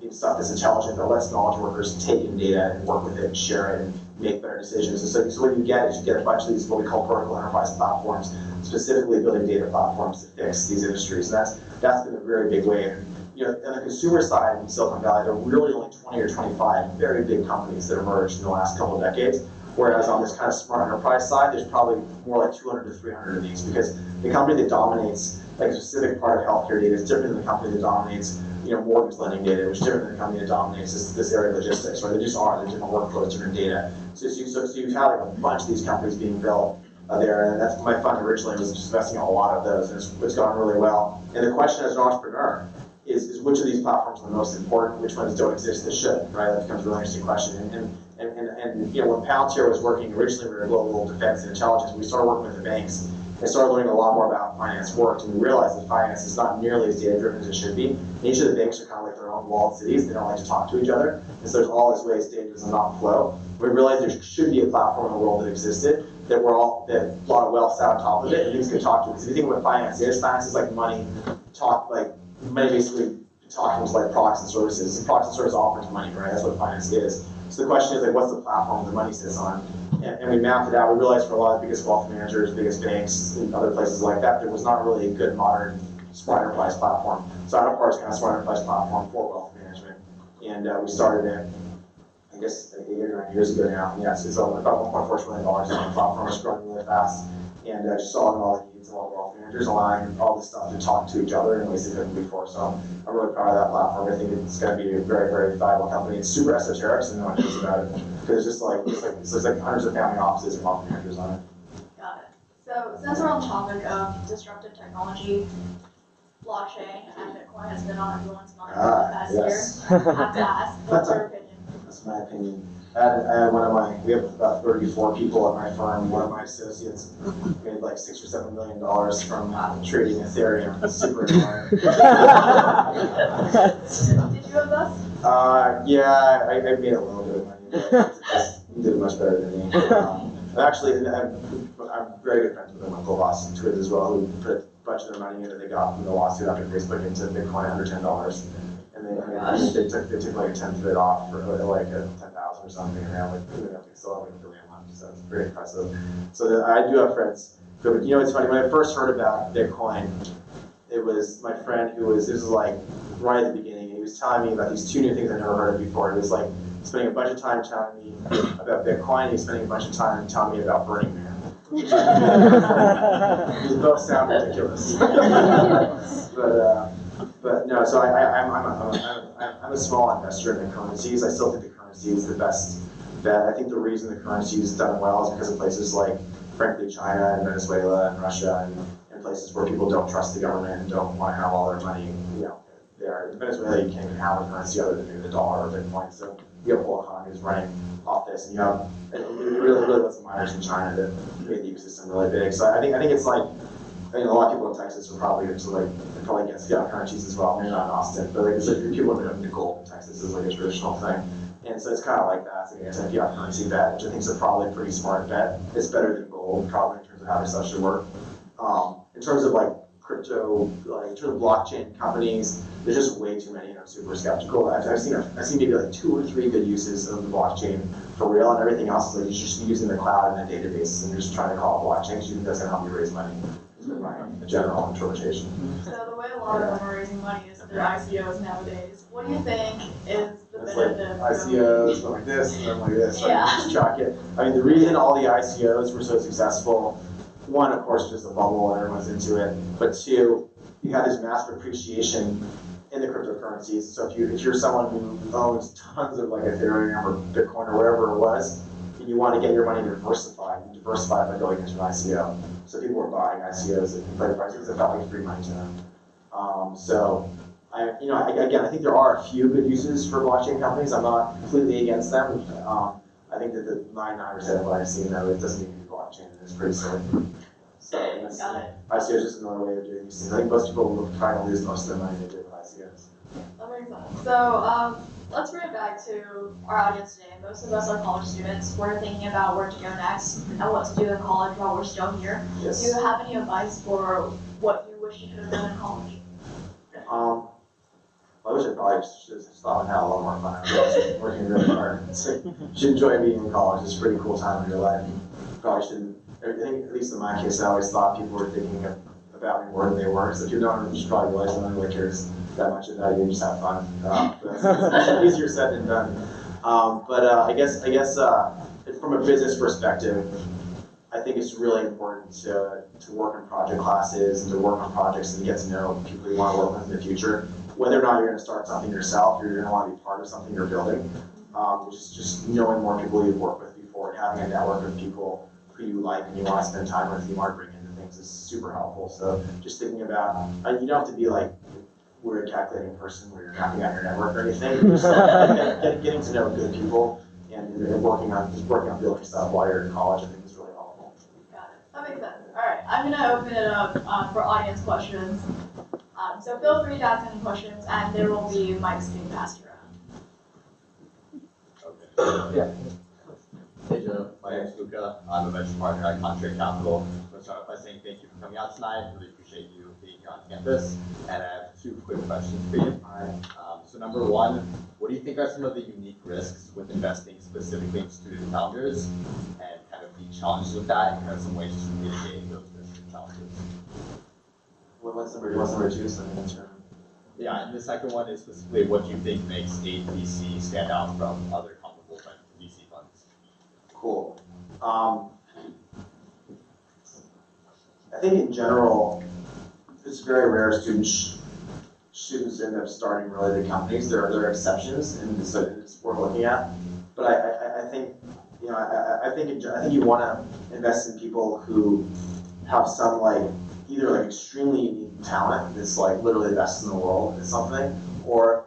need stuff that's intelligent that lets knowledge workers take in data and work with it and share it and make better decisions. And so what you get is you get a bunch of these what we call vertical enterprise platforms, specifically building data platforms to fix these industries. And that's been a very big wave. You know, on the consumer side in Silicon Valley, there are really only 20 or 25 very big companies that emerged in the last couple of decades. Whereas on this kind of smart enterprise side, there's probably more like 200 to 300 of these, because the company that dominates like a specific part of healthcare data is different than the company that dominates, you know, mortgage lending data, which is different than the company that dominates this area of logistics, right? They just are, they're different workflows, different data. So you've had like a bunch of these companies being built there, and that's my fund originally was just investing in a lot of those, and it's gone really well. And the question as an entrepreneur is which of these platforms are the most important, which ones don't exist that should, right? That becomes a really interesting question. And you know, when Palantir was working, originally we were global defense and intelligence, we started working with the banks and started learning a lot more about how finance worked, and we realized that finance is not nearly as data-driven as it should be. And each of the banks are kind of like their own walled cities, they don't like to talk to each other, and so there's all these ways data does not flow. We realized there should be a platform in the world that existed, that a lot of wealth sat on top of it, and things could talk to it. Because if you think about finance, finance is like money, money basically talking to like products and services. And products and services offers money, right? That's what finance is. So the question is like, what's the platform the money sits on? And we mapped it out. We realized for a lot of the biggest wealth managers, biggest banks, and other places like that, there was not really a good modern smart enterprise platform. So Autopar is kind of smart enterprise platform for wealth management. And we started it, I guess, like 8 or 9 years ago now. And yes, it's about $1.4 trillion on the platform. It's growing really fast. And just solving all the needs of all the wealth managers, allowing all this stuff to talk to each other in ways they couldn't before. So I'm really proud of that platform. I think it's going to be a very, very valuable company. It's super esoteric, so no one knows about it. Because it's just like hundreds of family offices and wealth managers on it. Got it. So since we're on the topic of disruptive technology, blockchain and Bitcoin has been on everyone's mind for the past year. I have to ask, what's your opinion? That's my opinion. We have about 34 people at my firm. One of my associates made like $6 or $7 million from trading Ethereum. It's super annoying. Did you invest? Yeah, I made a little bit of money, but he did much better than me. Actually, I'm very good friends with my co-boss and twins as well, who put a bunch of their money in that they got from the lawsuit after Facebook into Bitcoin under $10. And they took like a tenth of it off for like a 10,000 or something, and now like they still have like $1 billion left. So it's pretty impressive. So I do have friends. But you know, it's funny, when I first heard about Bitcoin, it was my friend this was like right at the beginning, and he was telling me about these two new things I never heard of before. It was like spending a bunch of time telling me about Bitcoin, and he's spending a bunch of time telling me about Burning Man. These both sound ridiculous. But no, so I'm a small investor in the currencies. I still think the currency is the best bet. I think the reason the currency has done well is because of places like, frankly, China and Venezuela and Russia and places where people don't trust the government and don't want to have all their money, you know, there. In Venezuela, you can't even have a currency other than maybe the dollar or Bitcoin. So you have a whole economy is running off this, and it really lets the miners in China that made the ecosystem really big. So I think it's like, I mean, a lot of people in Texas are probably probably against fiat currencies as well. Maybe not in Austin, but like people are into gold in Texas is like a traditional thing. And so it's kind of like that. It's like an anti-fiat currency bet, which I think is probably a pretty smart bet. It's better than gold, probably in terms of how this stuff should work. In terms of like crypto, like in terms of blockchain companies, there's just way too many, and I'm super skeptical. I've seen maybe like 2 or 3 good uses of the blockchain for real, and everything else is like you should just be using the cloud and the database, and you're just trying to call it blockchain because you think that's going to help you raise money. My general interpretation. So the way a lot of them are raising money is through ICOs nowadays. What do you think is the benefit? Like ICOs, one like this, and then like this. Yeah. Right? Just track it. I mean, the reason all the ICOs were so successful, one, of course, just a bubble and everyone's into it. But 2, you had this massive appreciation in the cryptocurrencies. So if you're someone who owns tons of like Ethereum or Bitcoin or whatever it was, and you want to get your money diversified by going into an ICO. So people were buying ICOs at inflated prices because it felt like free money to them. So I think there are a few good uses for blockchain companies. I'm not completely against them. I think that the 99% of what I've seen though, it doesn't need to be blockchain. It's pretty silly. So ICO is just another way of doing these things. I think most people will try to lose most of their money they do with ICOs. That makes sense. So let's bring it back to our audience today. Most of us are college students. We're thinking about where to go next and what to do in college while we're still here. Yes. Do you have any advice for what you wish you could have done in college? I wish I probably should have thought and had a lot more fun. I was working really hard. You should enjoy being in college. It's a pretty cool time in your life. You probably shouldn't. I think, at least in my case, I always thought people were thinking about me more than they were. So if you don't, you should probably realize no one really cares that much about you. Just have fun. It's easier said than done. I guess from a business perspective, I think it's really important to work in project classes and to work on projects and get to know people you want to work with in the future. Whether or not you're going to start something yourself, you're going to want to be part of something you're building. Just knowing more people you've worked with before and having a network of people who you like and you want to spend time with and you want to bring into things is super helpful. So just thinking about, you don't have to be like a weird calculating person where you're mapping out your network or anything. Just getting to know good people and working on building stuff while you're in college, I think is really helpful. Got it. That makes sense. All right, I'm going to open it up for audience questions. So feel free to ask any questions, and there will be mics being passed around. Okay. Yeah. Hey Joe, my name is Luca. I'm a venture partner at Palantir Capital. I'm going to start off by saying thank you for coming out tonight. Really appreciate you being here on campus. And I have two quick questions for you. So number one, what do you think are some of the unique risks with investing specifically in student founders, and kind of the challenges with that, and kind of some ways to mitigate those risks and challenges? What's number two? So Yeah, and the second one is specifically what you think makes a VC stand out from other comparable VC funds. Cool. I think in general, it's very rare students end up starting really big companies. There are exceptions, and it's worth looking at. But I think I think you want to invest in people who have some either extremely unique talent that's literally the best in the world at something, or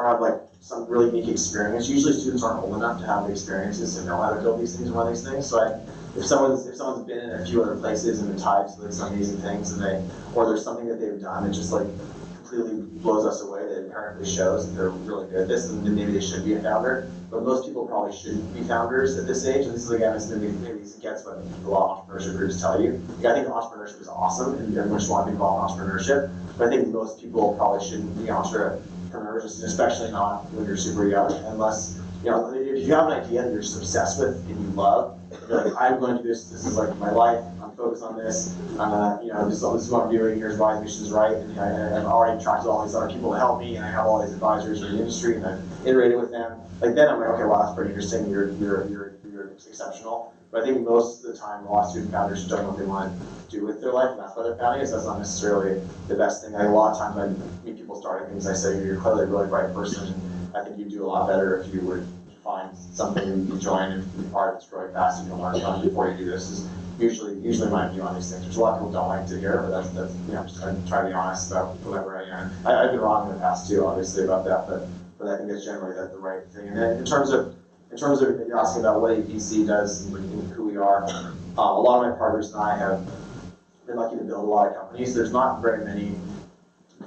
have some really unique experience. Usually students aren't old enough to have the experiences to know how to build these things and run these things. So if someone's been in a few other places and been tied to some amazing things, or there's something that they've done that just completely blows us away, that apparently shows that they're really good at this, and then maybe they should be a founder. But most people probably shouldn't be founders at this age. And this is maybe this gets what a lot of entrepreneurship groups tell you. I think entrepreneurship is awesome, and everyone should want to be involved in entrepreneurship. But I think most people probably shouldn't be entrepreneurs, especially not when you're super young, unless if you have an idea that you're just obsessed with and you love. You're like, I'm going to do this. This is my life. I'm focused on this. This is what I'm doing. Here's why the mission's right. And I've already attracted all these other people to help me, and I have all these advisors in the industry, and I've iterated with them. Then I'm like, okay, wow, that's pretty interesting. You're exceptional. But I think most of the time, a lot of student founders don't know what they want to do with their life, and that's why they're founding. So that's not necessarily the best thing. A lot of times I meet people starting things. I say, you're clearly a really bright person, and I think you'd do a lot better if you would find something you join and be part of that's growing fast and you'll learn from before you do this. Is usually my view on these things, which a lot of people don't like to hear, but that's just try to be honest about whatever I've been wrong in the past too, obviously, about that, but I think that's generally the right thing. And then in terms of you're asking about what a VC does and who we are, a lot of my partners and I have been lucky to build a lot of companies. There's not very many.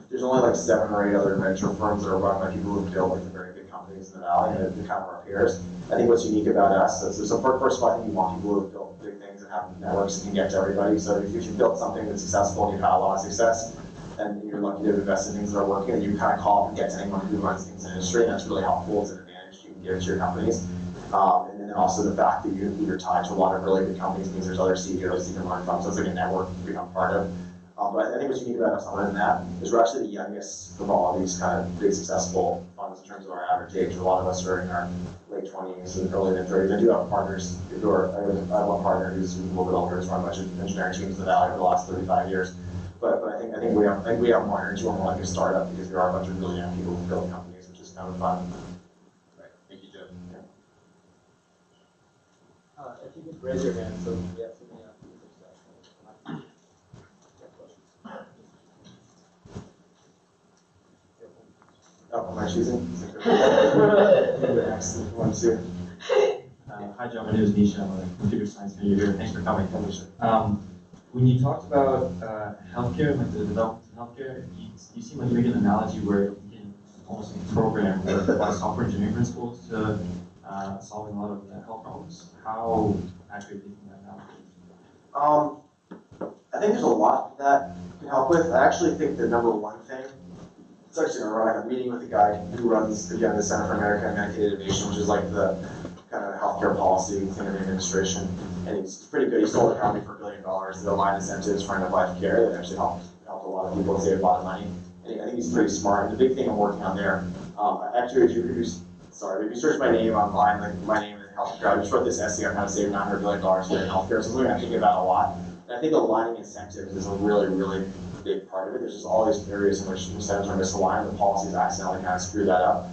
There's only 7 or 8 other venture firms that are run by people who build the very big companies in the valley, and they're kind of our peers. I think what's unique about us is, first of all, I think you want people who have built big things and have networks and can get to everybody. So if you've built something that's successful and you've had a lot of success, and you're lucky to invest in things that are working, and you kind of call up and get to anyone who runs things in the industry, and that's really helpful. It's an advantage you can give to your companies. And then also the fact that you're tied to a lot of really good companies means there's other CEOs you can learn from. So it's like a network to become part of. But I think what's unique about us, other than that, is we're actually the youngest of all of these kind of big successful funds in terms of our average age. A lot of us are in our late 20s and early mid-30s. I do have partners who are, I have one partner who's a little bit older, who's run a bunch of engineering teams in the Valley over the last 35 years. But I think we have more energy, we're more like a startup because there are a bunch of really young people who build companies, which is kind of fun. Right. Thank you, Joe. Yeah. If you could raise your hand, so we have so many questions. Oh, am I choosing? Next, one, two. Hi, Joe. My name is Nisha. I'm a computer science major here. Thanks for coming. When you talked about healthcare, the development of healthcare, you seem like you make an analogy where you almost a program with a lot of software engineering principles to solving a lot of the health problems. How accurate do you think that now? I think there's a lot that can help with. I actually think the number one thing, it's actually ironic, I'm meeting with a guy who runs, again, the Center for American and Medicaid Innovation, which is like the kind of healthcare policy thing in the administration. And he's pretty good. He sold a company for $1 billion that aligned incentives for end-of-life care that actually helped a lot of people save a lot of money. And I think he's pretty smart. And the big thing I'm working on there, actually, if you search my name online, like my name in healthcare, I just wrote this essay on how to save $900 billion in healthcare. So something I'm thinking about a lot. And I think aligning incentives is a really, really big part of it. There's just all these areas in which incentives are misaligned, the policies accidentally kind of screw that up.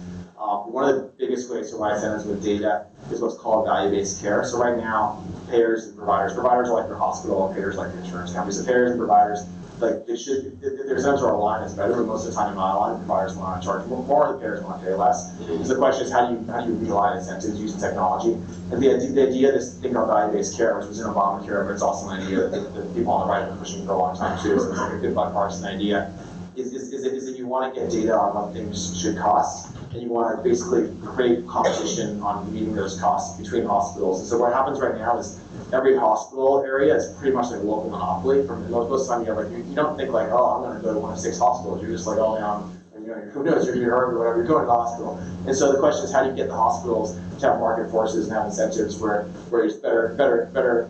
One of the biggest ways to align incentives with data is what's called value-based care. So right now, payers and providers are like your hospital, and payers like your insurance companies. So payers and providers, like they should, their incentives are aligned, it's better, but most of the time not aligned. Providers want to charge more, the payers want to pay less. So the question is, how do you realign incentives using technology? And the idea of this thing called value-based care, which was in Obamacare, but it's also an idea that people on the right have been pushing for a long time too, so it's like a good bipartisan idea, is that you want to get data on what things should cost, and you want to basically create competition on meeting those costs between hospitals. And so what happens right now is every hospital area is pretty much like a local monopoly. Most of the time you have like, you don't think like, oh, I'm going to go to one of 6 hospitals. You're just like, oh man, who knows, you're hurt or whatever, you're going to the hospital. And so the question is, how do you get the hospitals to have market forces and have incentives where there's better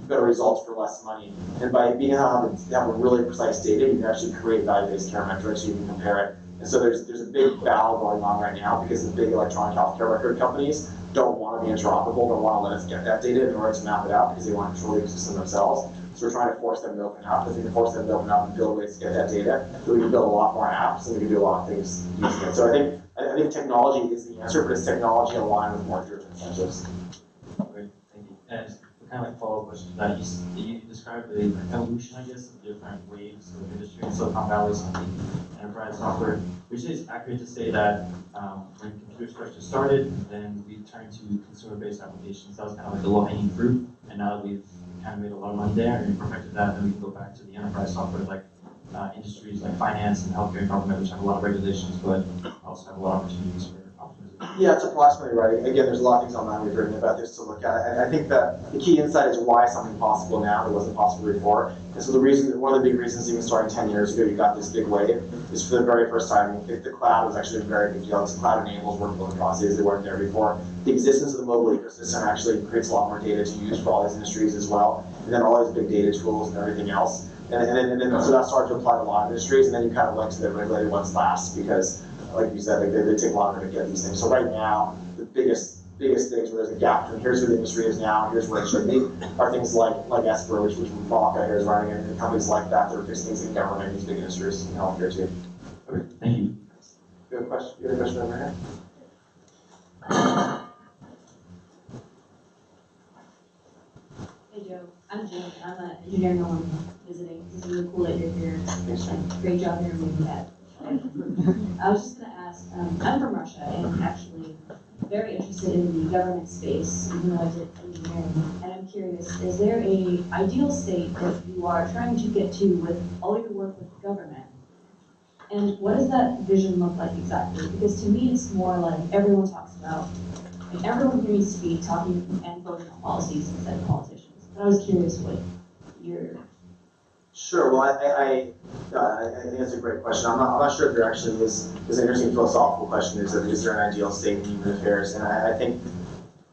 results for less money? And by being able to have a really precise data, you can actually create value-based care metrics so you can compare it. And so there's a big battle going on right now because the big electronic healthcare record companies don't want to be interoperable, don't want to let us get that data in order to map it out because they want to control the ecosystem themselves. So we're trying to force them to open up. If we can force them to open up and build ways to get that data, then we can build a lot more apps and we can do a lot of things using it. So I think technology is the answer, but it's technology aligned with more driven incentives. Great, thank you. And kind of like follow-up question to that, you described the evolution, I guess, of different waves of industry in Silicon Valley, some of the enterprise software. Would you say it's accurate to say that when computers first started, then we turned to consumer-based applications? That was kind of like the low-hanging fruit, and now that we've kind of made a lot of money there and perfected that, then we can go back to the enterprise software like industries like finance and healthcare and government, which have a lot of regulations, but also have a lot of opportunities for optimization. Yeah, it's approximately right. Again, there's a lot of things online we've written about this to look at. And I think that the key insight is why something possible now that wasn't possible before. And so one of the big reasons, even starting 10 years ago, you got this big wave, is for the very first time, the cloud was actually a very big deal. This cloud enables workflow processes that weren't there before. The existence of the mobile ecosystem actually creates a lot more data to use for all these industries as well. And then all these big data tools and everything else. And then so that started to apply to a lot of industries, and then you kind of went to the regulated ones last because, like you said, they take longer to get these things. So right now, the biggest things where there's a gap between here's where the industry is now, here's where it should be, are things like Esper, which Malka here is running, and companies like that are fixing things in government, these big industries in healthcare too. Okay, thank you. You have a question? You have a question over here? Hey Joe, I'm Jim. I'm an engineering alum visiting. It's really cool that you're here. Thanks, Jim. Great job here making that. I was just going to ask, I'm from Russia and actually very interested in the government space, even though I did engineering. And I'm curious, is there an ideal state that you are trying to get to with all your work with the government? And what does that vision look like exactly? Because to me, it's more like everyone talks about, and everyone hears me speak, talking and voting on policies instead of politicians. But I was curious what your... Sure. Well, I think that's a great question. I'm not sure if there actually is an interesting philosophical question. Is there an ideal state in human affairs? And I think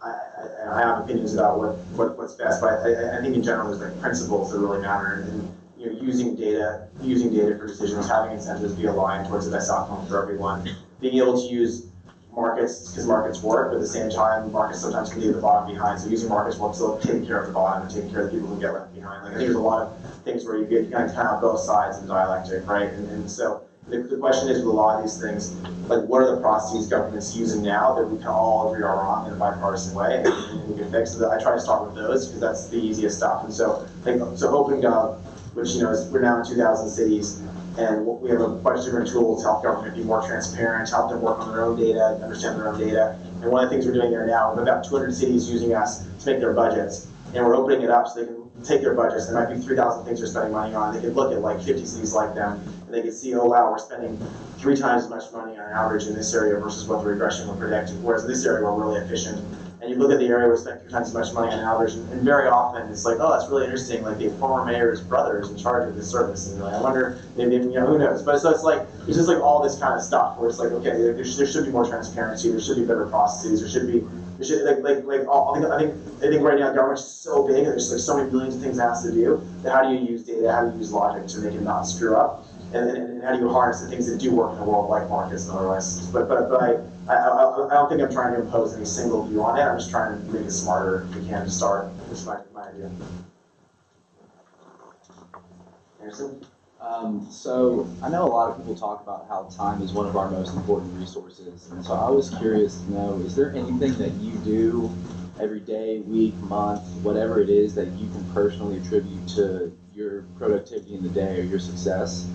I have opinions about what's best, but I think in general there's like principles that really matter, and using data for decisions, having incentives be aligned towards the best outcome for everyone, being able to use markets because markets work, but at the same time, markets sometimes can leave the bottom behind. So using markets while still taking care of the bottom and taking care of the people who get left behind. Like I think there's a lot of things where you kind of have both sides of the dialectic, right? And so the question is with a lot of these things, like what are the processes government's using now that we can all agree are wrong in a bipartisan way and we can fix? So I try to start with those because that's the easiest stuff. And so OpenGov, which we're now in 2,000 cities. And we have a bunch of different tools to help government be more transparent, help them work on their own data, understand their own data. And one of the things we're doing there now, we have about 200 cities using us to make their budgets. and we're opening it up so they can take their budgets. There might be 3,000 things they're spending money on. They could look at like 50 cities like them, and they could see, oh wow, we're spending 3 times as much money on average in this area versus what the regression would predict, whereas in this area we're really efficient. And you look at the area, we spend 3 times as much money on average, and very often it's like, oh, that's really interesting, like the former mayor's brother is in charge of this service, and you're like, I wonder, maybe, you know, who knows? But so it's like, it's just like all this kind of stuff where it's like, okay, there should be more transparency, there should be better processes, there should be, I think right now government's so big and there's like so many billions of things it has to do, that how do you use data, how do you use logic to make it not screw up? And how do you harness the things that do work in the world, like markets and otherwise? But I don't think I'm trying to impose any single view on it. I'm just trying to make it smarter if we can to start. That's my idea. Anderson? So I know a lot of people talk about how time is one of our most important resources, and so I was curious to know, is there anything that you do every day, week, month, whatever it is, that you can personally attribute to your productivity in the day or your success?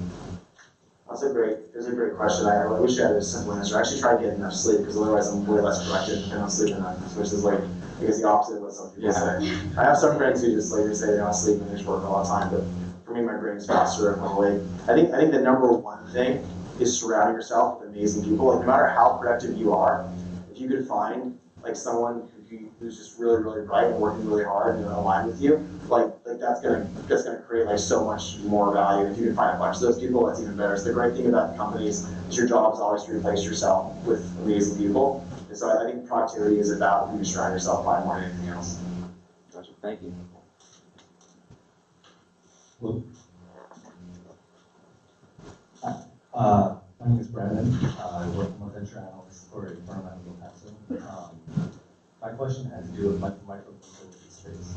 That's a great question. I wish I had a simple answer. I actually try to get enough sleep because otherwise I'm way less productive and I don't sleep enough, which is like, I guess the opposite of what some people say. I have some friends who just like say they don't sleep and they just work all the time, but for me, my brain's faster and I'm awake. I think the number one thing is surrounding yourself with amazing people. Like no matter how productive you are, if you could find like someone who's just really, really bright and working really hard and aligned with you, like that's gonna create like so much more value. If you can find a bunch of those people, that's even better. So the great thing about companies is your job is always to replace yourself with amazing people. And so I think productivity is about who you surround yourself by more than anything else. Gotcha. Thank you. My name is Brandon. I work as a venture analyst for a firm out of El Paso. My question has to do with micro-facility space.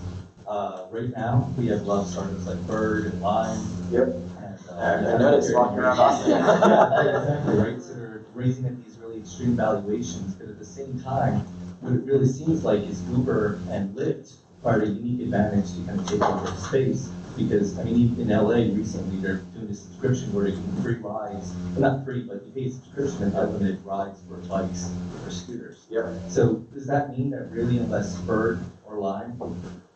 Right now, we have a lot of startups like Bird and Lime. Yep. And, I noticed walking around Austin. Yeah, exactly, right? So they're raising at these really extreme valuations, but at the same time, what it really seems like is Uber and Lyft are a unique advantage to kind of take over the space. Because, I mean, in LA recently, they're doing a subscription where you can free rides, well, not free, but you pay a subscription and unlimited rides for bikes or scooters. Yep. So does that mean that really unless Bird or Lime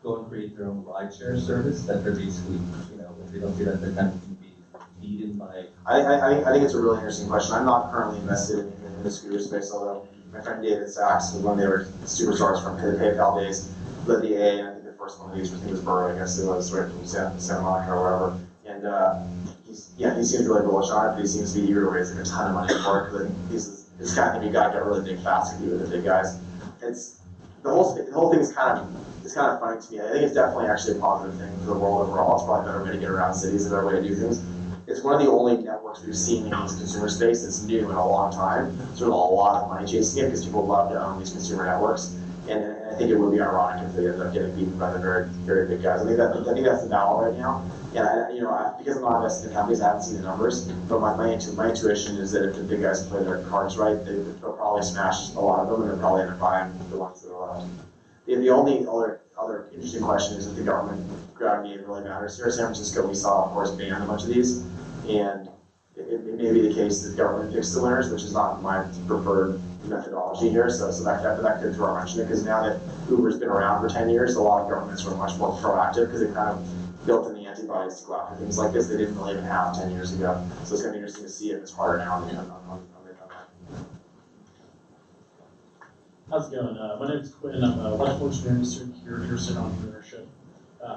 go and create their own rideshare service, that they're basically, you know, if they don't do that, they're kind of going to be beaten by... I think it's a really interesting question. I'm not currently invested in the scooter space, although my friend David Sachs, when they were superstars from the PayPal days, led the A, and I think the first one of these was Bird, I guess it was, right from Santa Monica or whatever. And he seems really bullish on it, but he seems to be eager to raise like a ton of money for it, because I think he's this kind of thing you gotta get really big fast to compete with the big guys. It's the whole thing is kind of funny to me. I think it's definitely actually a positive thing for the world overall. It's probably a better way to get around cities, a better way to do things. It's one of the only networks we've seen in this consumer space that's new in a long time. So there's a lot of money chasing it because people love to own these consumer networks. And I think it would be ironic if they ended up getting beaten by the very, very big guys. I think that's the battle right now. And because I'm not invested in companies, I haven't seen the numbers. But my intuition is that if the big guys play their cards right, they'll probably smash a lot of them, and they'll probably end up buying the ones that are left. The only other interesting question is if the government gravity really matters here. San Francisco, we saw, of course, ban a bunch of these, and it may be the case that the government picks the winners, which is not my preferred methodology here. So that could throw a wrench in it, because now that Uber's been around for 10 years, a lot of governments were much more proactive because they kind of built in the antibodies to go after things like this they didn't really even have 10 years ago. So it's going to be interesting to see if it's harder now on that. How's it going? My name is Quinn. I'm a Life Engineering student here at Entrepreneurship.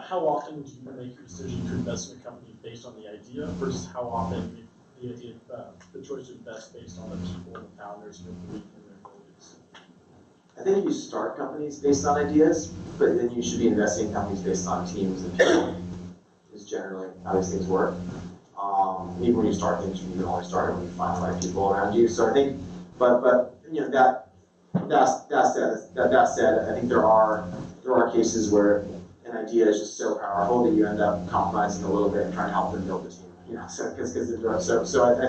How often do you make your decision to invest in a company based on the idea versus how often the choice to invest based on the people and the founders who believe in their abilities? I think you start companies based on ideas, but then you should be investing in companies based on teams and people. Is generally how these things work. Even when you start things, you can only start when you find the right people around you. So I think, but you know that said, I think there are cases where an idea is just so powerful that you end up compromising a little bit and trying to help them build the team. You know, so I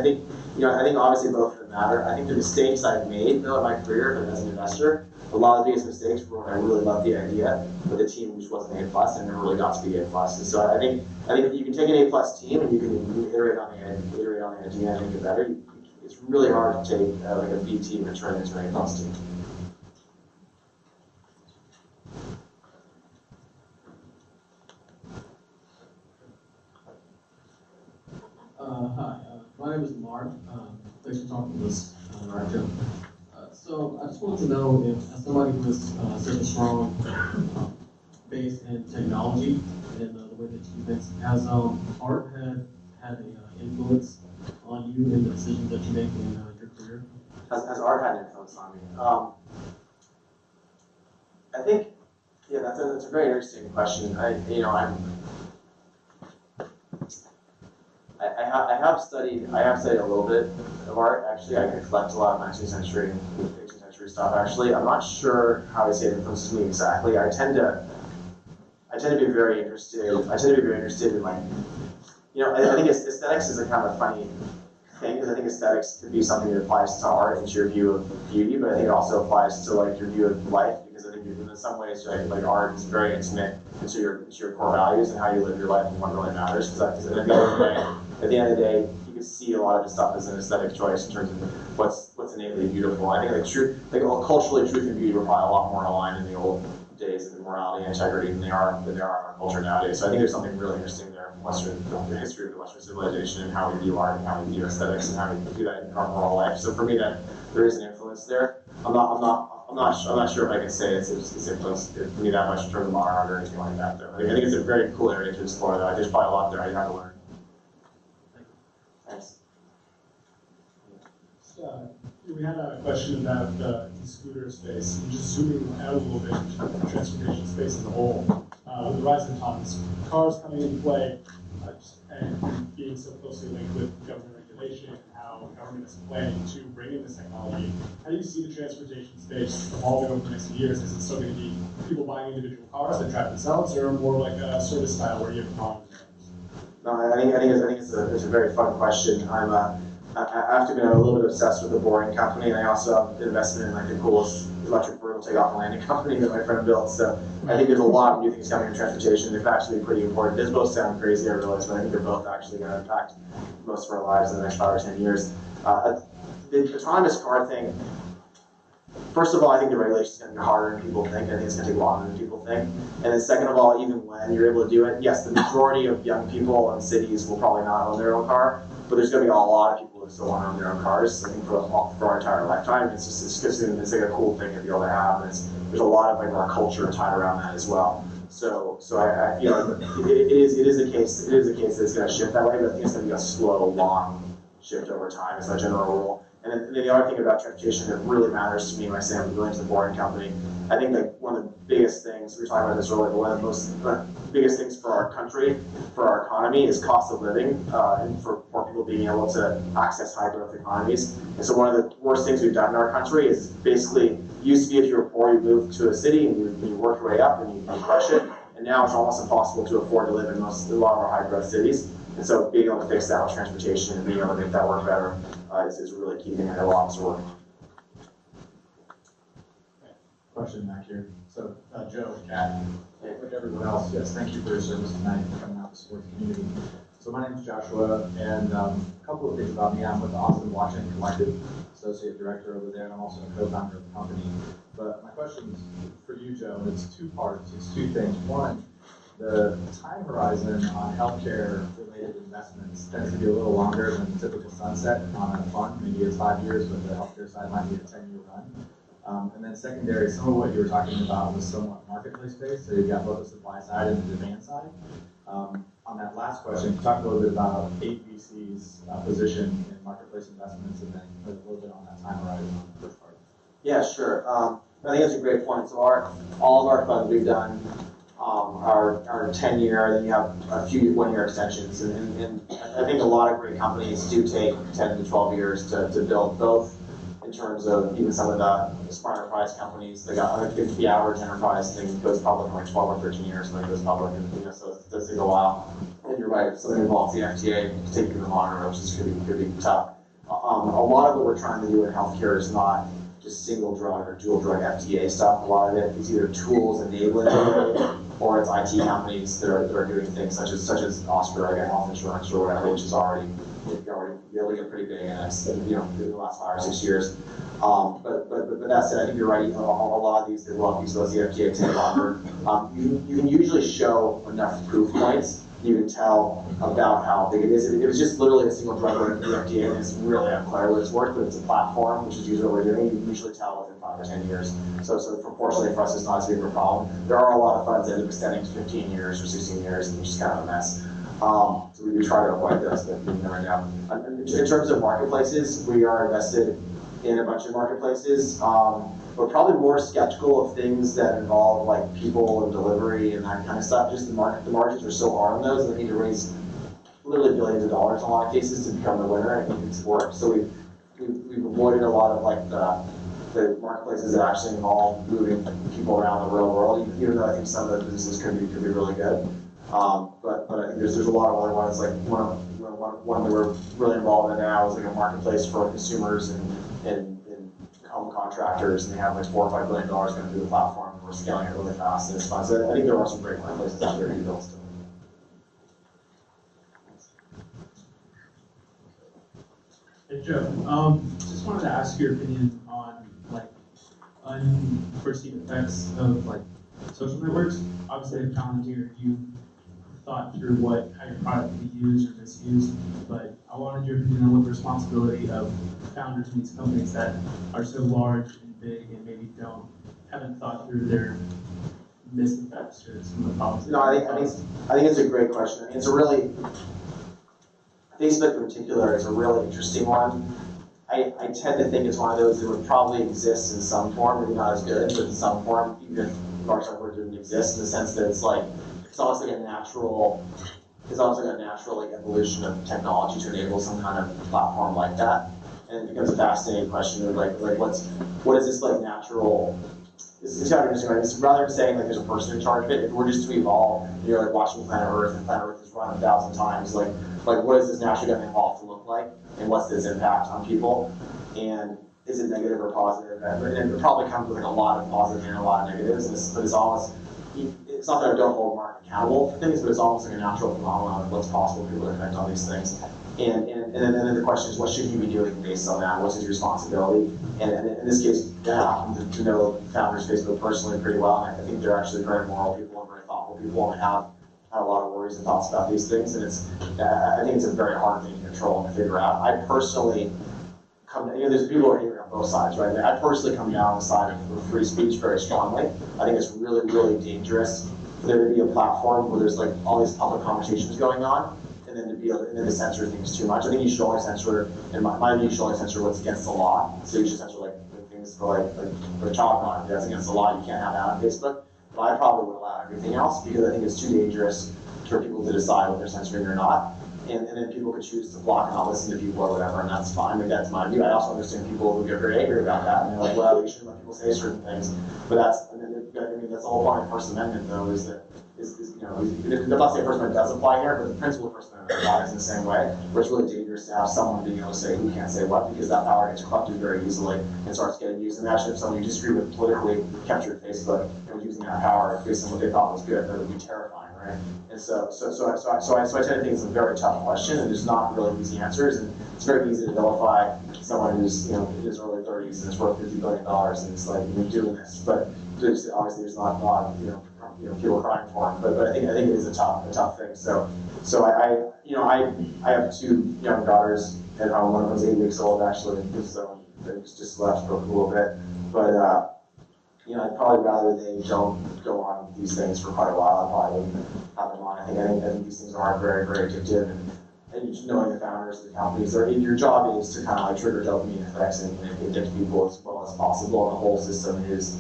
think obviously both of them matter. I think the mistakes I've made though in my career as an investor, a lot of the biggest mistakes were when I really loved the idea, but the team just wasn't A plus and never really got to be A plus. And so I think you can take an A plus team and you can iterate on the idea and make it better. It's really hard to take like a B team and turn it into an A plus team. name is Mark. Thanks for talking to us, Joe. So I just wanted to know if, as somebody who has such a strong base in technology and the way that you think, has art had an influence on you in the decisions that you make in your career? Has art had an influence on me? I think, yeah, that's a very interesting question. I have studied a little bit of art. Actually, I collect a lot of 19th century and 18th century stuff. Actually, I'm not sure how I say it influences me exactly. I tend to be very interested. In like, I think aesthetics is a kind of funny thing, because I think aesthetics could be something that applies to art and to your view of beauty, but I think it also applies to like your view of life, because I think in some ways like art is very intimate into your core values and how you live your life and what really matters. Because at the end of the day, you can see a lot of this stuff as an aesthetic choice in terms of what's innately beautiful. I think culturally, truth and beauty were probably a lot more aligned in the old days of morality and integrity than they are in our culture nowadays. So I think there's something really interesting there in the history of the Western civilization and how we view art and how we view aesthetics and how we do that in our moral life. So for me, that there is an influence there. I'm not sure if I can say it's influenced me that much in terms of modern art or anything like that, though. I think it's a very cool area to explore, though. There's probably a lot there I have to learn. Thanks. We had a question about the e-scooter space, and just zooming out a little bit into the transportation space as a whole. With the rise of autonomous cars coming into play, and being so closely linked with government regulation and how government is planning to bring in this technology, how do you see the transportation space evolving over the next few years? Is it still going to be people buying individual cars that drive themselves, or more like a service style where you have autonomous drivers? No, I think it's a very fun question. I have to be a little bit obsessed with the Boring Company, and I also have investment in like the coolest electric vertical takeoff and landing company that my friend built. So I think there's a lot of new things coming in transportation. They're actually pretty important. These both sound crazy, I realize, but I think they're both actually going to impact most of our lives in the next 5 or 10 years. The autonomous car thing, first of all, I think the regulation is going to be harder than people think. I think it's going to take longer than people think. And then second of all, even when you're able to do it, yes, the majority of young people in cities will probably not own their own car, but there's going to be a lot of people who still want to own their own cars. I think for our entire lifetime, it's like a cool thing to be able to have. And there's a lot of like our culture tied around that as well. So it is a case that it's going to shift that way, but I think it's going to be a slow, long shift over time as a general rule. And then the other thing about transportation that really matters to me when I say I'm going to the Boring Company, I think like one of the biggest things, we were talking about this earlier, but one of the biggest things for our country, for our economy, is cost of living, and for people being able to access high growth economies. And so one of the worst things we've done in our country is basically, used to be if you were poor, you moved to a city and you work your way up and you crush it. And now it's almost impossible to afford to live in a lot of our high growth cities. And so being able to fix that with transportation and being able to make that work better is really key thing that allows us to work. Question back here. So, Joe, Kat, like everyone else, yes, thank you for your service tonight and coming out to support the community. So my name is Joshua, and a couple of things about me. I'm with the Austin Blockchain Collective, Associate Director over there, and I'm also a co-founder of the company. But my question is for you, Joe, and it's two parts. It's two things. One, the time horizon on healthcare-related investments tends to be a little longer than the typical sunset on a fund. Maybe it's 5 years, but the healthcare side might be a 10-year run. And then secondary, some of what you were talking about was somewhat marketplace-based, so you've got both the supply side and the demand side. On that last question, you talked a little bit about 8VC's position in marketplace investments, and then a little bit on that time horizon on the first part. Yeah, sure. I think that's a great point. So all of our funds we've done are 10-year, then you have a few 1-year extensions. And I think a lot of great companies do take 10 to 12 years to build, both in terms of even some of the smart enterprise companies. I think the average enterprise thing goes public in like 12 or 13 years when it goes public, and so it does take a while. And you're right, if something involves the FDA, it can take even longer, which is could be tough. A lot of what we're trying to do in healthcare is not just single drug or dual drug FDA stuff. A lot of it is either tools enabling it, or it's IT companies that are doing things such as Oscar, like health insurance or whatever, which is already really get pretty big in the last 5 or 6 years. But that said, I think you're right. A lot of these, the FDA take longer. You can usually show enough proof points you can tell about how big it is. If it was just literally a single drug going to the FDA, and it's really unclear what it's worth, but it's a platform, which is usually what we're doing, you can usually tell within 5 or 10 years. So proportionally for us, it's not as big of a problem. There are a lot of funds that end up extending to 15 years or 16 years, and it's just kind of a mess. So we try to avoid those, but you never know. In terms of marketplaces, we are invested in a bunch of marketplaces. We're probably more skeptical of things that involve like people and delivery and that kind of stuff. Just the margins are so hard on those, and they need to raise literally billions of dollars in a lot of cases to become the winner and it's work. So we've avoided a lot of like the marketplaces that actually involve moving people around the real world. Even though I think some of the businesses could be really good, but I think there's a lot of other ones. Like one that we're really involved in now is like a marketplace for consumers and home contractors, and they have like $4 or $5 billion going through the platform. We're scaling it really fast, and it's fun. So I think there are some great marketplaces out there to be built still. Hey Joe, just wanted to ask your opinion on like unforeseen effects of like social networks. Obviously at Palantir, you thought through how your product could be used or misused, but I wanted your opinion on what the responsibility of founders in these companies that are so large and big and maybe haven't thought through their missed effects or some of the problems. No, I think it's a great question. I mean, it's a really, Facebook in particular is a really interesting one. I tend to think it's one of those that would probably exist in some form, maybe not as good, but in some form, even if large network didn't exist, in the sense that it's almost like a natural like evolution of technology to enable some kind of platform like that. And it becomes a fascinating question of what is this like natural? It's kind of interesting, right? It's rather than saying like there's a person in charge of it, if we're just to evolve, and you're like watching Planet Earth, and Planet Earth is run 1,000 times, like what is this naturally going to evolve to look like, and what's this impact on people, and is it negative or positive? And it probably comes with like a lot of positive and a lot of negatives, but it's almost, it's not that I don't hold Mark accountable for things, but it's almost like a natural phenomenon of what's possible for people to connect on these things. And then the question is, what should he be doing based on that? What's his responsibility? And in this case, I happen to know founders Facebook personally pretty well, and I think they're actually very moral people and very thoughtful people and have a lot of worries and thoughts about these things. And I think it's a very hard thing to control and to figure out. I personally there's people who are angry on both sides, right? I personally come down on the side of free speech very strongly. I think it's really, really dangerous for there to be a platform where there's like all these public conversations going on, and then to censor things too much. I think you should only censor, in my view, you should only censor what's against the law. So you should censor like things for like child pornography. That's against the law. You can't have that on Facebook. But I probably would allow everything else because I think it's too dangerous for people to decide what they're censoring or not. And then people could choose to block and not listen to people or whatever, and that's fine. But that's my view. I also understand people who get very angry about that, and they're like, well, we shouldn't let people say certain things. But that's the whole point of the First Amendment, though, is that I'm not saying First Amendment does apply here, but the principle of First Amendment applies in the same way, where it's really dangerous to have someone being able to say who can't say what, because that power gets corrupted very easily and starts getting used. Imagine if someone you disagree with politically captured Facebook and was using that power based on what they thought was good. That would be terrifying, right? And so I tend to think it's a very tough question, and there's not really easy answers, and it's very easy to vilify someone who's in his early 30s and is worth $50 billion, and it's like you're doing this, but obviously there's not a lot of people crying for him, but I think it is a tough thing. So I have 2 young daughters at home. One of them's 8 weeks old actually, so they just left for a little bit. But I'd probably rather they don't go on these things for quite a while. I probably wouldn't have them on. I think these things are very, very addictive, and just knowing the founders of the companies, your job is to kind of like trigger dopamine effects and addict people as well as possible. And the whole system is.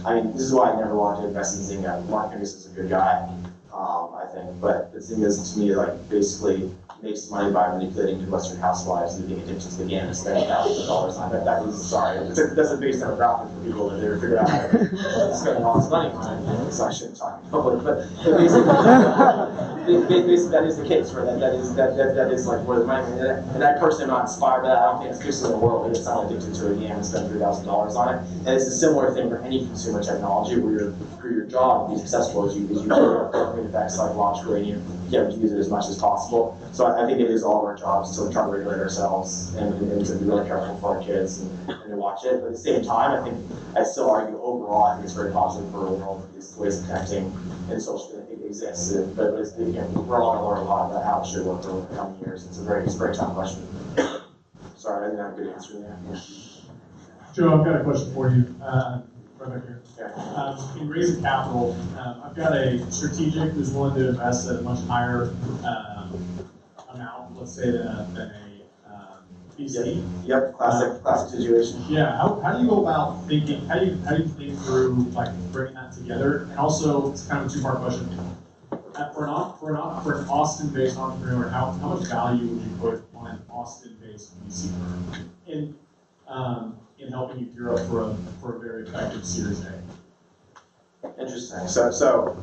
This is why I never wanted to invest in Zynga. Mark Angus is a good guy, I think, but Zynga is to me like basically makes money by manipulating Midwestern housewives and being addicted to the game and spending thousands of dollars on it. That is, sorry, that's a base demographic for people that they're figuring out how to spend all this money on it. So I shouldn't talk in public, but basically that is the case, right? That is like where the money is. And I personally am not inspired by that. I don't think it's good in the world to get someone addicted to a game and spend $3,000 on it. And it's a similar thing for any consumer technology where your job to be successful is you dopamine effects psychologically and you have to use it as much as possible. So I think it is all of our jobs to try to regulate ourselves and to be really careful for our kids and to watch it. But at the same time, I still argue overall, I think it's very positive for a world with these ways of connecting and social. exists, but it's, you know, we're all gonna learn a lot about how it should work over the coming years. It's a very tough question. Sorry, I didn't have a good answer there. Yeah. Joe, I've got a question for you. Right back here. Okay. In raising capital, I've got a strategic who's willing to invest at a much higher amount, let's say, than a VC. Yep. Classic situation. Yeah. How do you go about thinking? How do you think through like bringing that together? And also, it's kind of a two-part question. For an Austin-based entrepreneur, how much value would you put on an Austin-based VC firm in helping you gear up for a very effective Series A? Interesting. So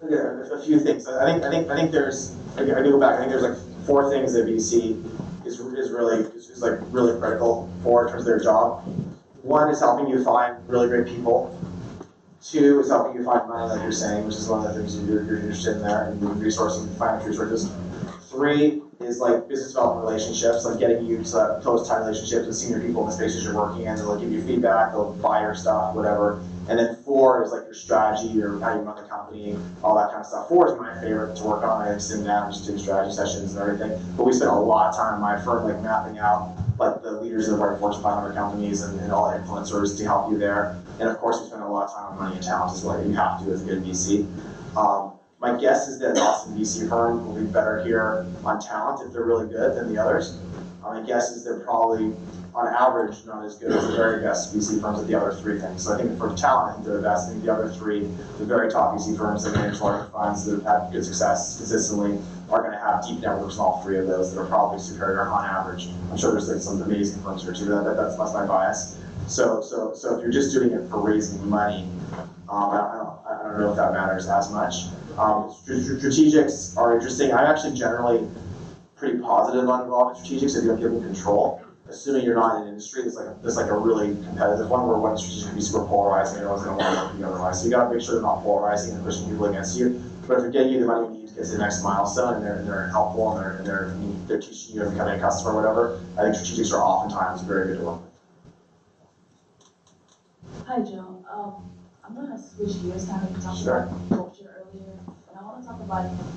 yeah, a few things. I think there's. I go back. I think there's like 4 things that VC is really critical for in terms of their job. 1 is helping you find really great people. 2 is helping you find money, like you're saying, which is one of the things you're interested in there, and resourcing, financial resources. 3 is like business development relationships, like getting you to close tight relationships with senior people in the spaces you're working in. They'll give you feedback, they'll buy your stuff, whatever. And then 4 is like your strategy or how you run the company, all that kind of stuff. 4 is my favorite to work on. I sit down and just do strategy sessions and everything. But we spend a lot of time in my firm like mapping out like the leaders of our Fortune 500 companies and all the influencers to help you there. And of course, we spend a lot of time on money and talent as well. You have to as a good VC. My guess is that an Austin VC firm will be better here on talent if they're really good than the others. My guess is they're probably, on average, not as good as the very best VC firms at the other 3 things. So I think for talent, I think they're the best. I think the other 3, the very top VC firms that manage large funds that have had good success consistently, are going to have deep networks in all 3 of those that are probably superior on average. I'm sure there's like some amazing firms here too. That's my bias. So if you're just doing it for raising money, I don't know if that matters as much. Strategics are interesting. I'm actually generally pretty positive on involving strategics if you don't give them control. Assuming you're not in an industry that's like a really competitive one where one strategic can be super polarizing and everyone's going to want to work with you otherwise. So you got to make sure they're not polarizing and pushing people against you. But if they're getting you the money you need to get to the next milestone and they're helpful and they're teaching you and becoming a customer or whatever, I think strategics are oftentimes very good to work with. Hi, Joe. I'm going to switch gears kind of talk Sure. about culture earlier, and I want to talk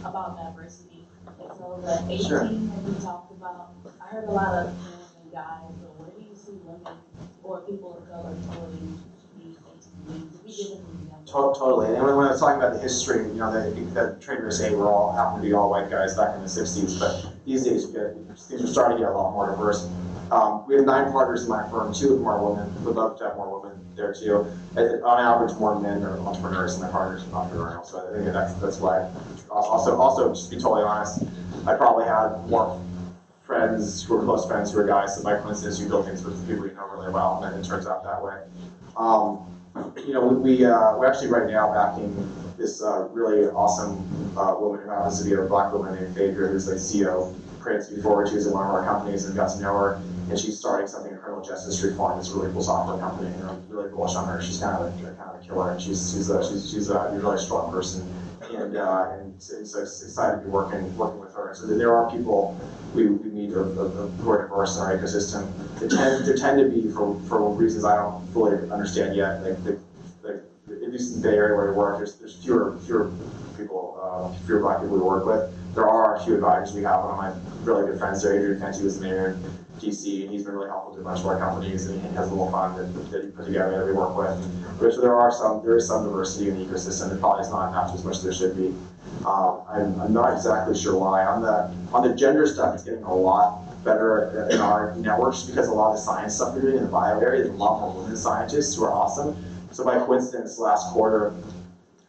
about diversity. And so the 18 Sure. that you talked about, I heard a lot of men and guys, so where do you see women or people of color joining these 18 leagues? If you give us an example. Totally. And when I was talking about the history, you know, that traders say we're all happen to be all white guys back in the 60s, but these days things are starting to get a lot more diverse. We have 9 partners in my firm. 2 of them are women. We'd love to have more women there too. On average, more men are entrepreneurs, and my partners are entrepreneurial. So I think that's why. Also, just to be totally honest, I probably had more friends who were close friends who were guys. So by coincidence, you build things with people you know really well, and it turns out that way. You know, we're actually right now backing this really awesome woman who happens to be a black woman named Phaedra, who's like CEO. Creates before she was in one of our companies and got to know her, and she's starting something in criminal justice reform. It's a really cool software company, and I'm really bullish on her. She's kind of a killer, and she's a really strong person, and so excited to be working with her. So there are people we meet who are diverse in our ecosystem. They tend to be for reasons I don't fully understand yet. Like at least in the Bay Area where we work, there's fewer people, fewer black people we work with. There are a few advisors we have. One of my really good friends there, Adrian Fenty, was the mayor in DC, and he's been really helpful to a bunch of our companies, and he has a little fund that he put together that we work with. So there is some diversity in the ecosystem. It probably is not enough as much as there should be. I'm not exactly sure why. On the gender stuff, it's getting a lot better in our networks because a lot of the science stuff we're doing in the bio area, there's a lot more women scientists who are awesome. So by coincidence, last quarter,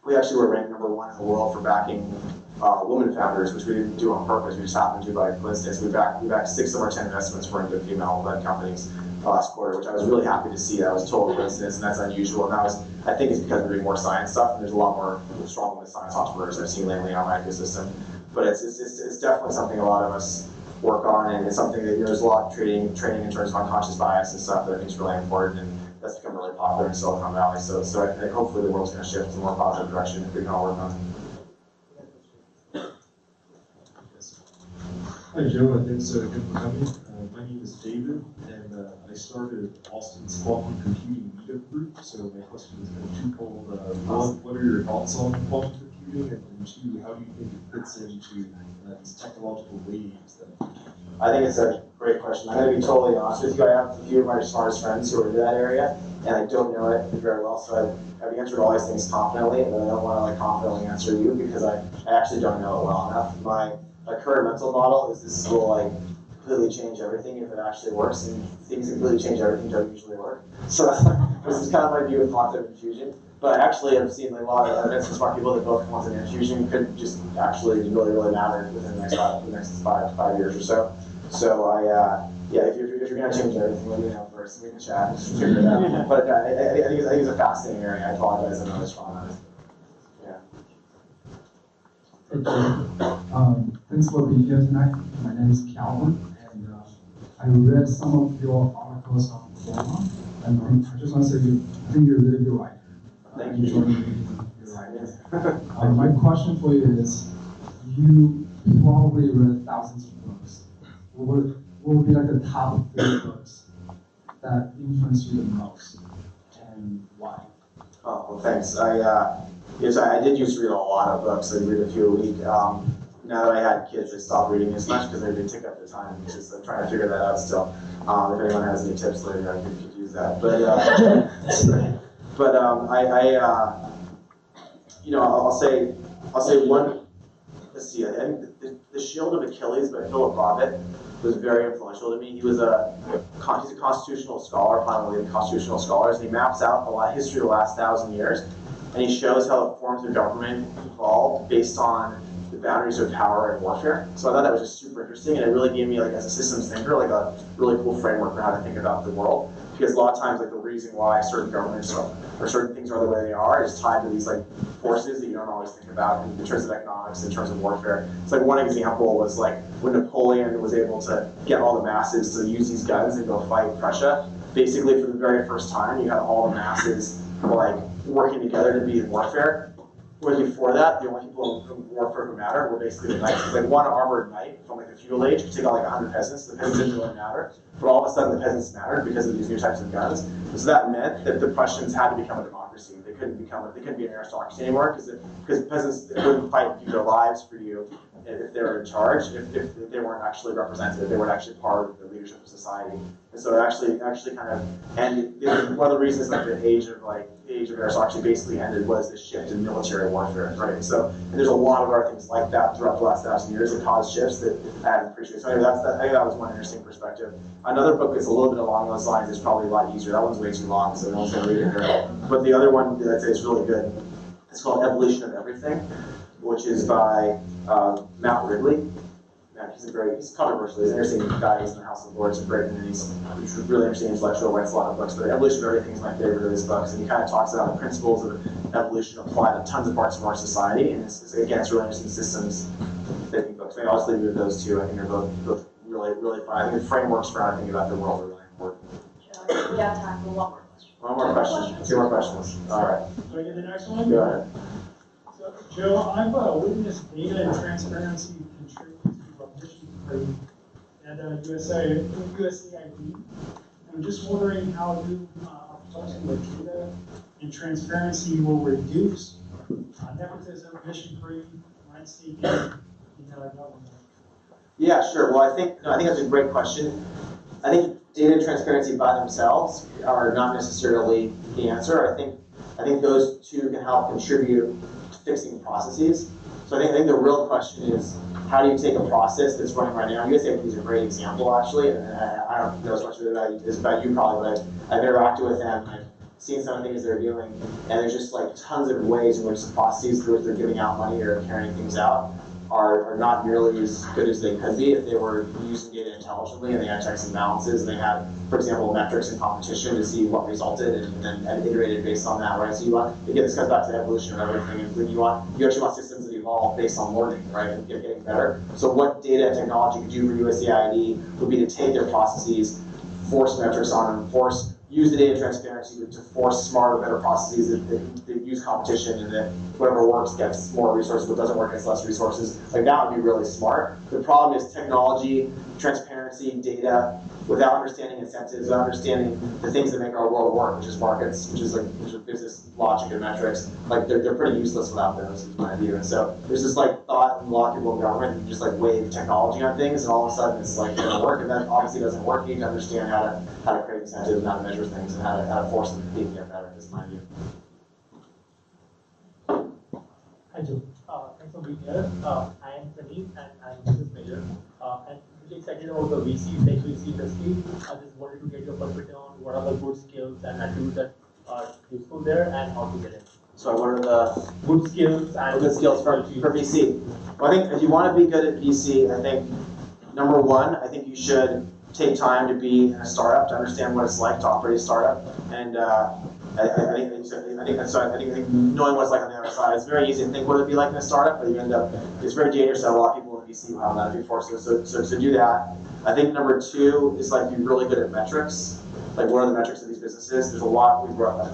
we actually were ranked #1 in the world for backing women founders, which we didn't do on purpose. We just happened to by coincidence. We backed 6 of our 10 investments were into female-led companies last quarter, which I was really happy to see. That was total coincidence, and that's unusual. And I think it's because we're doing more science stuff, and there's a lot more strong women science entrepreneurs I've seen lately in our ecosystem. But it's definitely something a lot of us work on, and it's something that there's a lot of training in terms of unconscious bias and stuff that I think is really important, and that's become really popular in Silicon Valley. So I think hopefully the world's going to shift in a more positive direction if we can all work on it. Hi Joe, thanks again for coming. My name is David, and I started Austin's quantum computing meetup group. So my question is kind of twofold. What are your thoughts on quantum computing, and two, how do you think it fits into these technological waves that? I think it's a great question. I'm going to be totally honest with you. I have a few of my smartest friends who are in that area, and I don't know it very well. So I've answered all these things confidently, and I don't want to confidently answer you because I actually don't know it well enough. My current mental model is this will completely change everything if it actually works, and things that completely change everything don't usually work. So this is kind of my view of quantum infusion. But actually, I've seen a lot of evidence from smart people that both quantum and infusion could just actually really matter within the next 5 years or so. So if you're gonna change everything, let me know first. We can chat and figure it out. But I think it's a fascinating area. I apologize, I'm not as strong on it. Yeah. Thanks for being here tonight. My name is Calvin, and I read some of your articles on Forma, and I just want to say I think you're a really good writer. Thank you. Your writing. My question for you is, you probably read thousands of books. What would be the top 3 books that influenced you the most, and why? Oh, well, thanks. I did used to read a lot of books. I read a few a week. Now that I had kids, I stopped reading as much because they take up the time. It's just trying to figure that out still. If anyone has any tips later, I could use that. But I'll say one. Let's see. I think the Shield of Achilles by Philip Bobbitt was very influential to me. He's a constitutional scholar, probably one of the constitutional scholars, and he maps out a lot of history of the last 1,000 years, and he shows how the forms of government evolved based on the boundaries of power and warfare. So I thought that was just super interesting, and it really gave me, as a systems thinker, a really cool framework for how to think about the world. Because a lot of times, the reason why certain governments or certain things are the way they are is tied to these forces that you don't always think about in terms of economics, in terms of warfare. It's one example was when Napoleon was able to get all the masses to use these guns and go fight Prussia. Basically, for the very first time, you had all the masses working together to be in warfare. Whereas before that, the only people in warfare who mattered were basically the knights. One armored knight from the feudal age could take out 100 peasants. The peasants didn't really matter, but all of a sudden the peasants mattered because of these new types of guns. And so that meant that the Prussians had to become a democracy. They couldn't be an aristocracy anymore because peasants wouldn't fight and give their lives for you if they were in charge, if they weren't actually represented, if they weren't actually part of the leadership of society. And so it actually kind of ended. One of the reasons the age of aristocracy basically ended was this shift in military warfare, right? So and there's a lot of other things like that throughout the last 1,000 years that caused shifts that I hadn't appreciated. So anyway, I think that was one interesting perspective. Another book that's a little bit along those lines is probably a lot easier. That one's way too long, so no one's gonna read it here. But the other one that I'd say is really good. It's called Evolution of Everything, which is by Matt Ridley. He's controversial. He's an interesting guy. He's in the House of Lords in Britain, and he's a really interesting intellectual, writes a lot of books. But Evolution of Everything is my favorite of his books, and he kind of talks about the principles of evolution apply to tons of parts of our society. And it's really interesting systems thinking books. Maybe I'll just leave you with those two. I think they're both really fun. I think the frameworks for how to think about the world are really important. We have time for one more question. One more question. 2 more questions. All right. Do I get the next one? Go ahead. So, Joe, I've witnessed data and transparency contribute to mission free at USAID. I'm just wondering how you talking with data and transparency will reduce nepotism, mission free, rent seeking, government. Yeah, sure. Well, I think that's a great question. I think data and transparency by themselves are not necessarily the answer. I think those two can help contribute to fixing processes. So I think the real question is, how do you take a process that's running right now? USAID is a great example, actually, and I don't know as much about you probably, but I've interacted with them, I've seen some of the things they're doing, and there's just tons of ways in which the processes through which they're giving out money or carrying things out are not nearly as good as they could be if they were using data intelligently and they had checks and balances and they had, for example, metrics and competition to see what resulted and then iterated based on that, right? So this comes back to the evolution of everything. And when you actually want systems that evolve based on learning, right, and getting better. So what data and technology could do for USAID would be to take their processes, force metrics on them, use the data transparency to force smarter, better processes that use competition and that whatever works gets more resources, what doesn't work gets less resources. That would be really smart. The problem is technology, transparency, data without understanding incentives, without understanding the things that make our world work, which is markets, which is business logic and metrics, like they're pretty useless without those, is my view. And so there's this like thought in a lot of people in government, you just like wave technology on things, and all of a sudden it's like going to work, and that obviously doesn't work. You need to understand how to create incentives, and how to measure things, and how to force them to get better, is my view. Hi Joe, thanks for being here. I am Praneeth and I'm a business major. I'm really excited about the VC, tech VC industry. I just wanted to get your perspective on what are the good skills and attributes that are useful there and how to get in. So what are the good skills and good skills for VC? Well, I think if you want to be good at VC, I think number one, I think you should take time to be in a startup, to understand what it's like to operate a startup, and I think knowing what it's like on the other side, it's very easy to think what it'd be like in a startup, but you end up, it's very dangerous to have a lot of people in VC who have that before, so do that. I think number two is like be really good at metrics. Like what are the metrics of these businesses? There's a lot,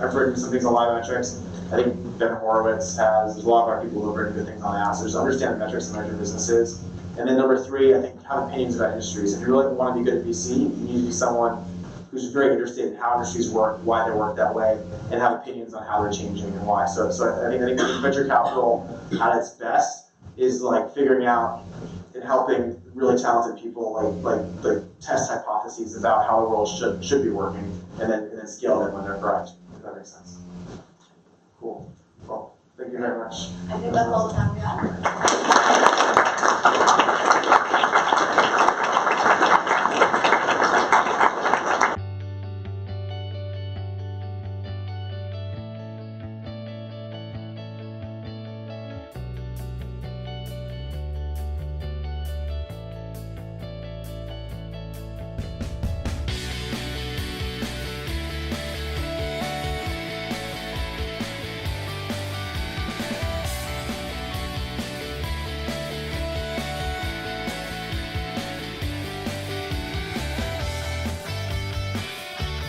I've written some things on live metrics. I think Ben Horowitz has, there's a lot of our people who have written good things on that, so just understand the metrics and measure businesses. And then number three, I think have opinions about industries. If you really want to be good at VC, you need to be someone who's very interested in how industries work, why they work that way, and have opinions on how they're changing and why. So I think venture capital at its best is like figuring out and helping really talented people like test hypotheses about how the world should be working, and then scale them when they're correct. If that makes sense. Cool. Well, thank you very much. I think that's all the time we have.